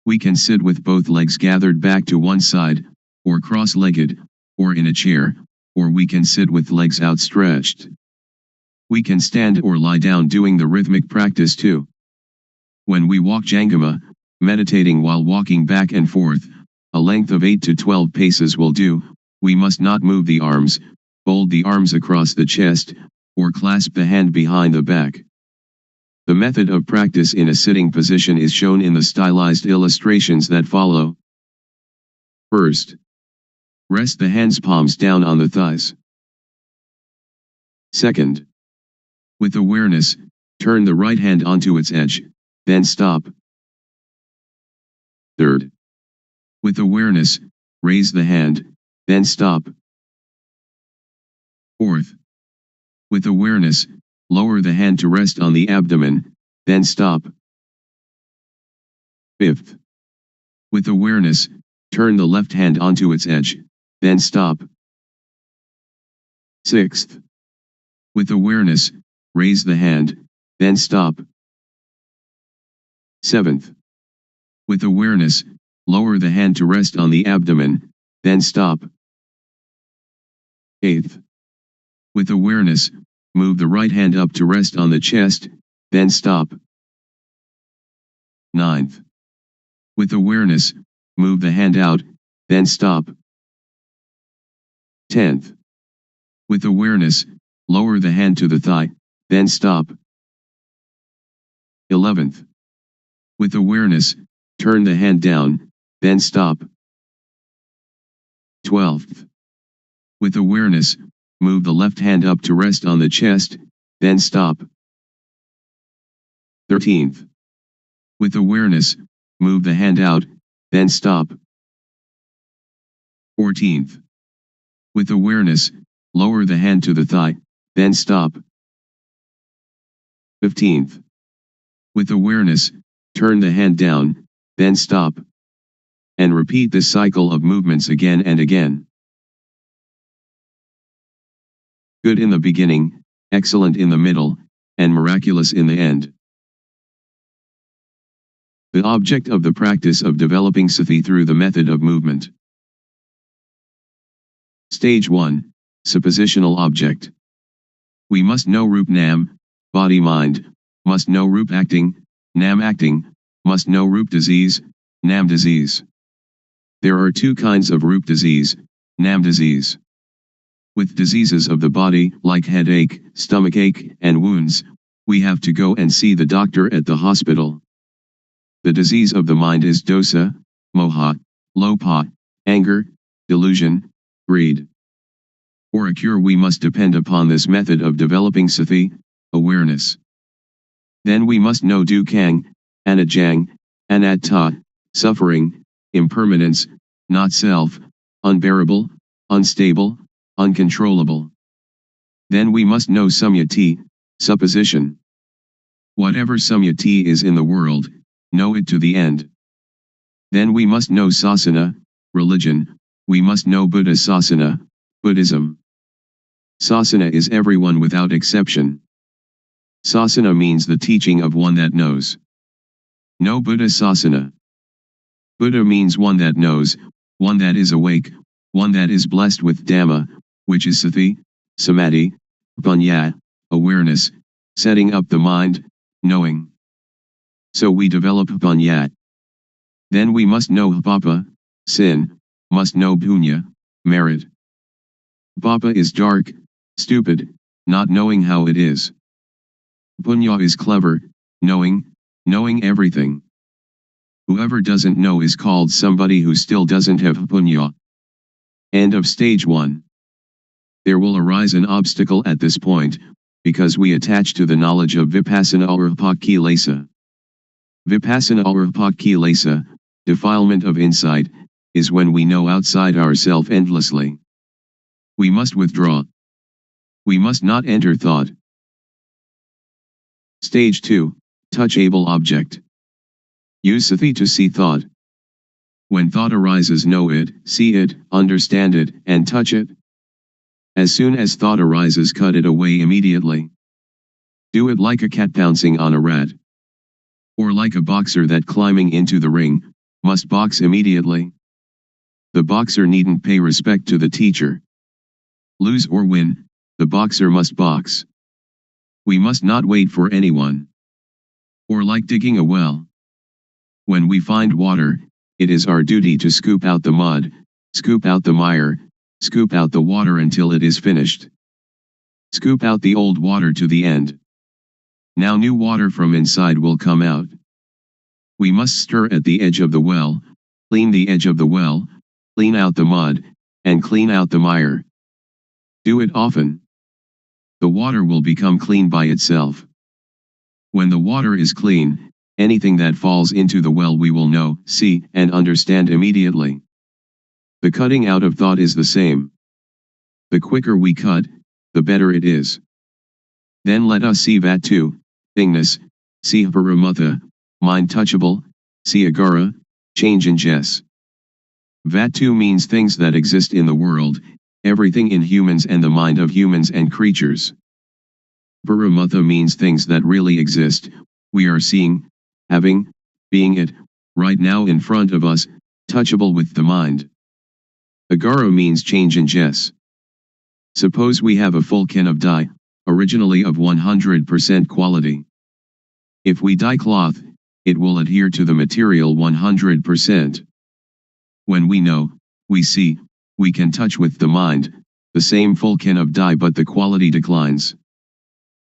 We can sit with both legs gathered back to one side, or cross-legged, or in a chair, or we can sit with legs outstretched. We can stand or lie down doing the rhythmic practice too. When we walk Jangama, meditating while walking back and forth, a length of 8 to 12 paces will do, we must not move the arms, fold the arms across the chest, or clasp the hand behind the back. The method of practice in a sitting position is shown in the stylized illustrations that follow. First, rest the hands palms down on the thighs. Second, with awareness, turn the right hand onto its edge, then stop. Third, with awareness, raise the hand, then stop. Fourth, with awareness, lower the hand to rest on the abdomen, then stop. Fifth, With awareness, turn the left hand onto its edge, then stop. 6th. With awareness, raise the hand, then stop. 7th. With awareness, lower the hand to rest on the abdomen, then stop. 8th. With awareness, move the right hand up to rest on the chest, then stop. 9th. With awareness, move the hand out, then stop. 10th. With awareness, lower the hand to the thigh, then stop. 11th. With awareness, turn the hand down, then stop. 12th. With awareness, move the left hand up to rest on the chest, then stop. 13th. With awareness, move the hand out, then stop. 14th. With awareness, lower the hand to the thigh, then stop. 15th. With awareness, turn the hand down, then stop. And repeat this cycle of movements again and again. Good in the beginning, excellent in the middle, and miraculous in the end. The object of the practice of developing sati through the method of movement. Stage 1. Suppositional object. We must know Rup Nam, body-mind, must know Rup acting, Nam acting, must know Rup disease, Nam disease. There are two kinds of Rup disease, Nam disease. With diseases of the body, like headache, stomachache, and wounds, we have to go and see the doctor at the hospital. The disease of the mind is dosa, moha, lopa, anger, delusion, greed. For a cure we must depend upon this method of developing sati, awareness. Then we must know dukkhang, anajang, anatta, suffering, impermanence, not self, unbearable, unstable, uncontrollable. Then we must know samyati, supposition. Whatever samyati is in the world, know it to the end. Then we must know sasana, religion, we must know Buddha sasana, Buddhism. Sasana is everyone without exception. Sasana means the teaching of one that knows. Know Buddha sasana. Buddha means one that knows, one that is awake, one that is blessed with Dhamma, which is sati, samadhi, panya, awareness, setting up the mind, knowing. So we develop panya. Then we must know papa, sin, must know punya, merit. Papa is dark, stupid, not knowing how it is. Punya is clever, knowing everything. Whoever doesn't know is called somebody who still doesn't have punya. End of stage 1. There will arise an obstacle at this point, because we attach to the knowledge of Vipassana or Kilesa. Vipassana or Kilesa, defilement of insight, is when we know outside ourself endlessly. We must withdraw. We must not enter thought. Stage 2. Touchable object. Use sati to see thought. When thought arises, know it, see it, understand it, and touch it. As soon as thought arises, cut it away immediately. Do it like a cat pouncing on a rat. Or like a boxer that climbing into the ring, must box immediately. The boxer needn't pay respect to the teacher. Lose or win, the boxer must box. We must not wait for anyone. Or like digging a well. When we find water, it is our duty to scoop out the mud, scoop out the mire, scoop out the water until it is finished. Scoop out the old water to the end. Now new water from inside will come out. We must stir at the edge of the well, clean the edge of the well, clean out the mud, and clean out the mire. Do it often. The water will become clean by itself. When the water is clean, anything that falls into the well we will know, see, and understand immediately. The cutting out of thought is the same. The quicker we cut, the better it is. Then let us see Vatu, thingness, see Paramutha, mind touchable, see Agara, change in Jess. Vatu means things that exist in the world, everything in humans and the mind of humans and creatures. Paramutha means things that really exist, we are seeing, having, being it, right now in front of us, touchable with the mind. Agara means change in Jess. Suppose we have a full can of dye, originally of 100% quality. If we dye cloth, it will adhere to the material 100%. When we know, we see, we can touch with the mind, the same full can of dye but the quality declines.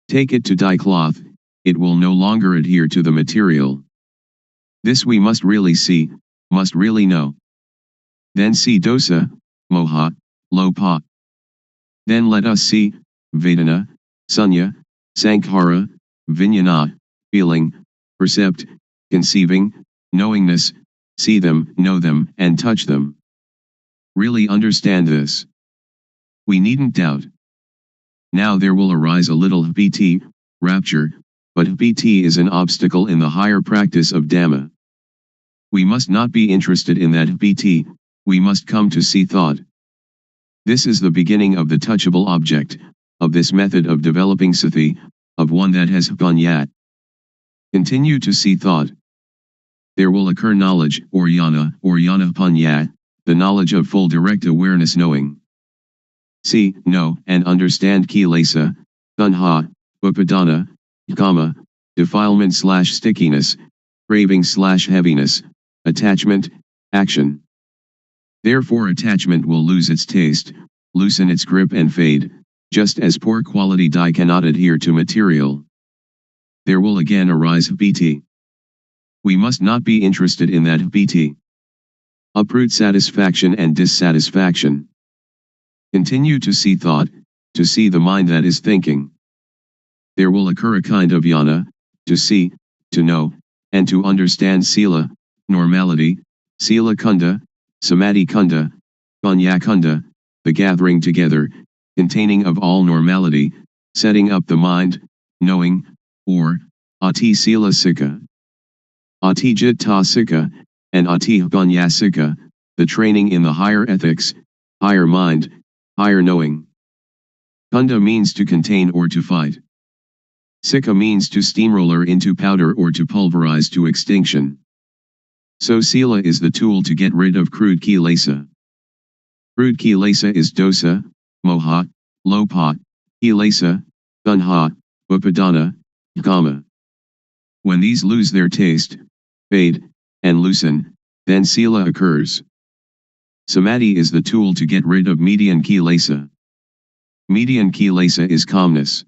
Take it to dye cloth, it will no longer adhere to the material. This we must really see, must really know. Then see dosa, moha, lopa. Then let us see, vedana, sunya, sankhara, vijnana, feeling, percept, conceiving, knowingness, see them, know them, and touch them. Really understand this. We needn't doubt. Now there will arise a little hpiti, rapture, but hpiti is an obstacle in the higher practice of Dhamma. We must not be interested in that hpiti, we must come to see thought. This is the beginning of the touchable object, of this method of developing sati, of one that has panyat. Continue to see thought. There will occur knowledge, or yana panyat, the knowledge of full direct awareness knowing. See, know, and understand kilesa, tanha, upadana, kama, defilement/stickiness, craving/heaviness, attachment, action. Therefore attachment will lose its taste, loosen its grip and fade, just as poor quality dye cannot adhere to material. There will again arise hpiti. We must not be interested in that hpiti. Uproot satisfaction and dissatisfaction. Continue to see thought, to see the mind that is thinking. There will occur a kind of yana, to see, to know, and to understand sila, normality, sila kunda, samadhi kunda, panya kunda, the gathering together, containing of all normality, setting up the mind, knowing, or, ati sila sikha. Ati jitta sikha, and ati panya sikha, the training in the higher ethics, higher mind, higher knowing. Kunda means to contain or to fight. Sikha means to steamroller into powder or to pulverize to extinction. So sila is the tool to get rid of crude kilesa. Crude kilesa is dosa, moha, lopa, kilesa, tanha, upadana, kama. When these lose their taste, fade, and loosen, then sila occurs. Samadhi is the tool to get rid of median kilesa. Median kilesa is calmness,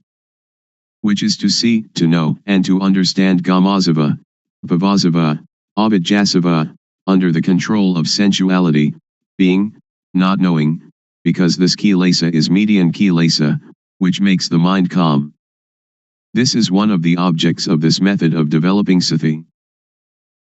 which is to see, to know, and to understand gamazava, pavasava, abhijasava, under the control of sensuality, being, not knowing, because this kilesa is median kilesa, which makes the mind calm. This is one of the objects of this method of developing sati.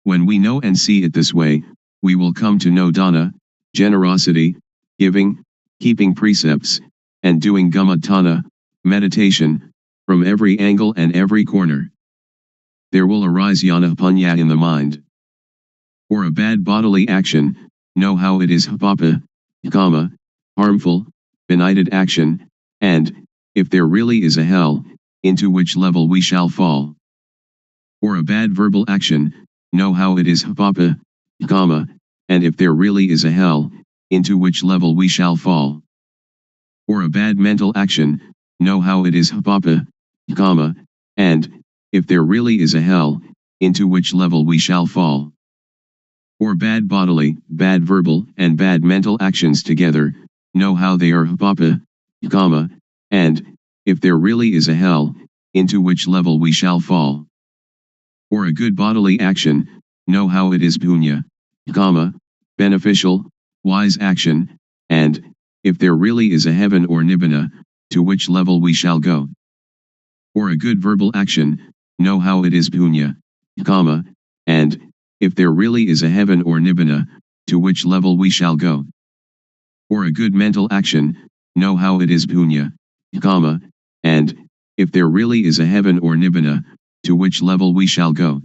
When we know and see it this way, we will come to know dana, generosity, giving, keeping precepts, and doing gamatana, meditation, from every angle and every corner. There will arise yana panya in the mind. For a bad bodily action, know how it is papa, kama, harmful, benighted action, and, if there really is a hell, into which level we shall fall. For a bad verbal action, know how it is papa, kama, and if there really is a hell, into which level we shall fall. For a bad mental action, know how it is papa, kama, and, if there really is a hell, into which level we shall fall. For bad bodily, bad verbal, and bad mental actions together, know how they are papa, kama, and, if there really is a hell, into which level we shall fall. For a good bodily action, know how it is punya, kama, beneficial, wise action, and, if there really is a heaven or nibbana, to which level we shall go. For a good verbal action, know how it is punya, kama, and, if there really is a heaven or nibbana, to which level we shall go. For a good mental action, know how it is punya, kama, and, if there really is a heaven or nibbana, to which level we shall go.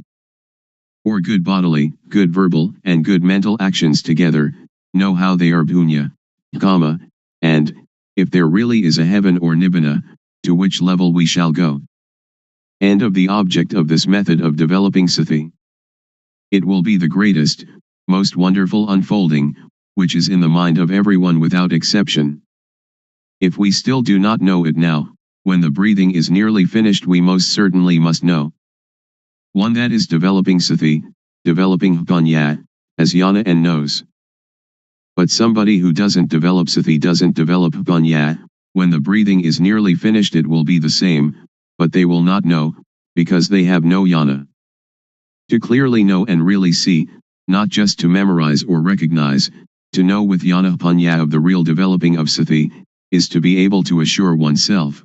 or good bodily, good verbal, and good mental actions together, know how they are punya, kama, and, if there really is a heaven or nibbana, to which level we shall go. End of the object of this method of developing sati. It will be the greatest, most wonderful unfolding, which is in the mind of everyone without exception. If we still do not know it now, when the breathing is nearly finished we most certainly must know. One that is developing sati, developing panya, as yana and knows. But somebody who doesn't develop sati doesn't develop panya, when the breathing is nearly finished it will be the same, but they will not know, because they have no yana. To clearly know and really see, not just to memorize or recognize, to know with yana panya of the real developing of sati, is to be able to assure oneself.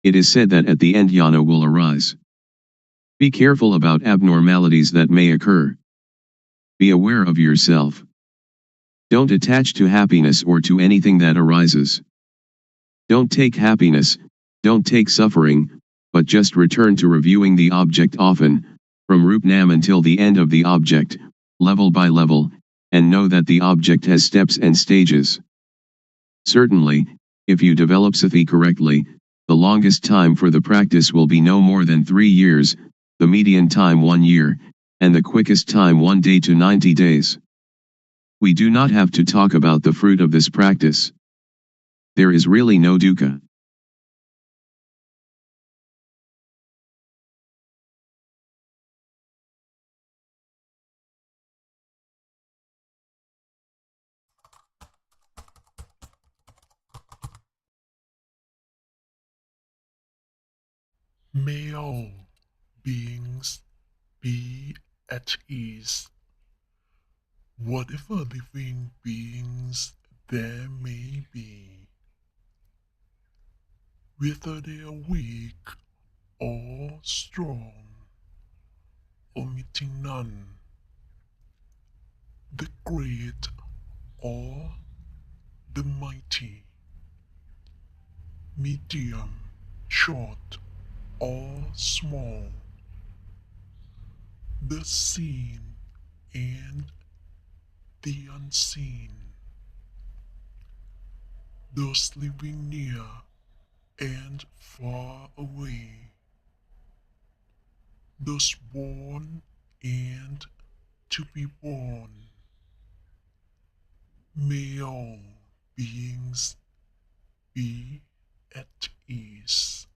It is said that at the end yana will arise. Be careful about abnormalities that may occur. Be aware of yourself. Don't attach to happiness or to anything that arises. Don't take happiness, don't take suffering, but just return to reviewing the object often, from Rupnam until the end of the object, level by level, and know that the object has steps and stages. Certainly, if you develop sati correctly, the longest time for the practice will be no more than 3 years, the median time 1 year, and the quickest time 1 day to 90 days. We do not have to talk about the fruit of this practice. There is really no dukkha. May all beings be at ease. Whatever living beings there may be, whether they are weak or strong, omitting none, the great or the mighty, medium, short or small, the seen and the unseen, those living near and far away, those born and to be born. May all beings be at ease.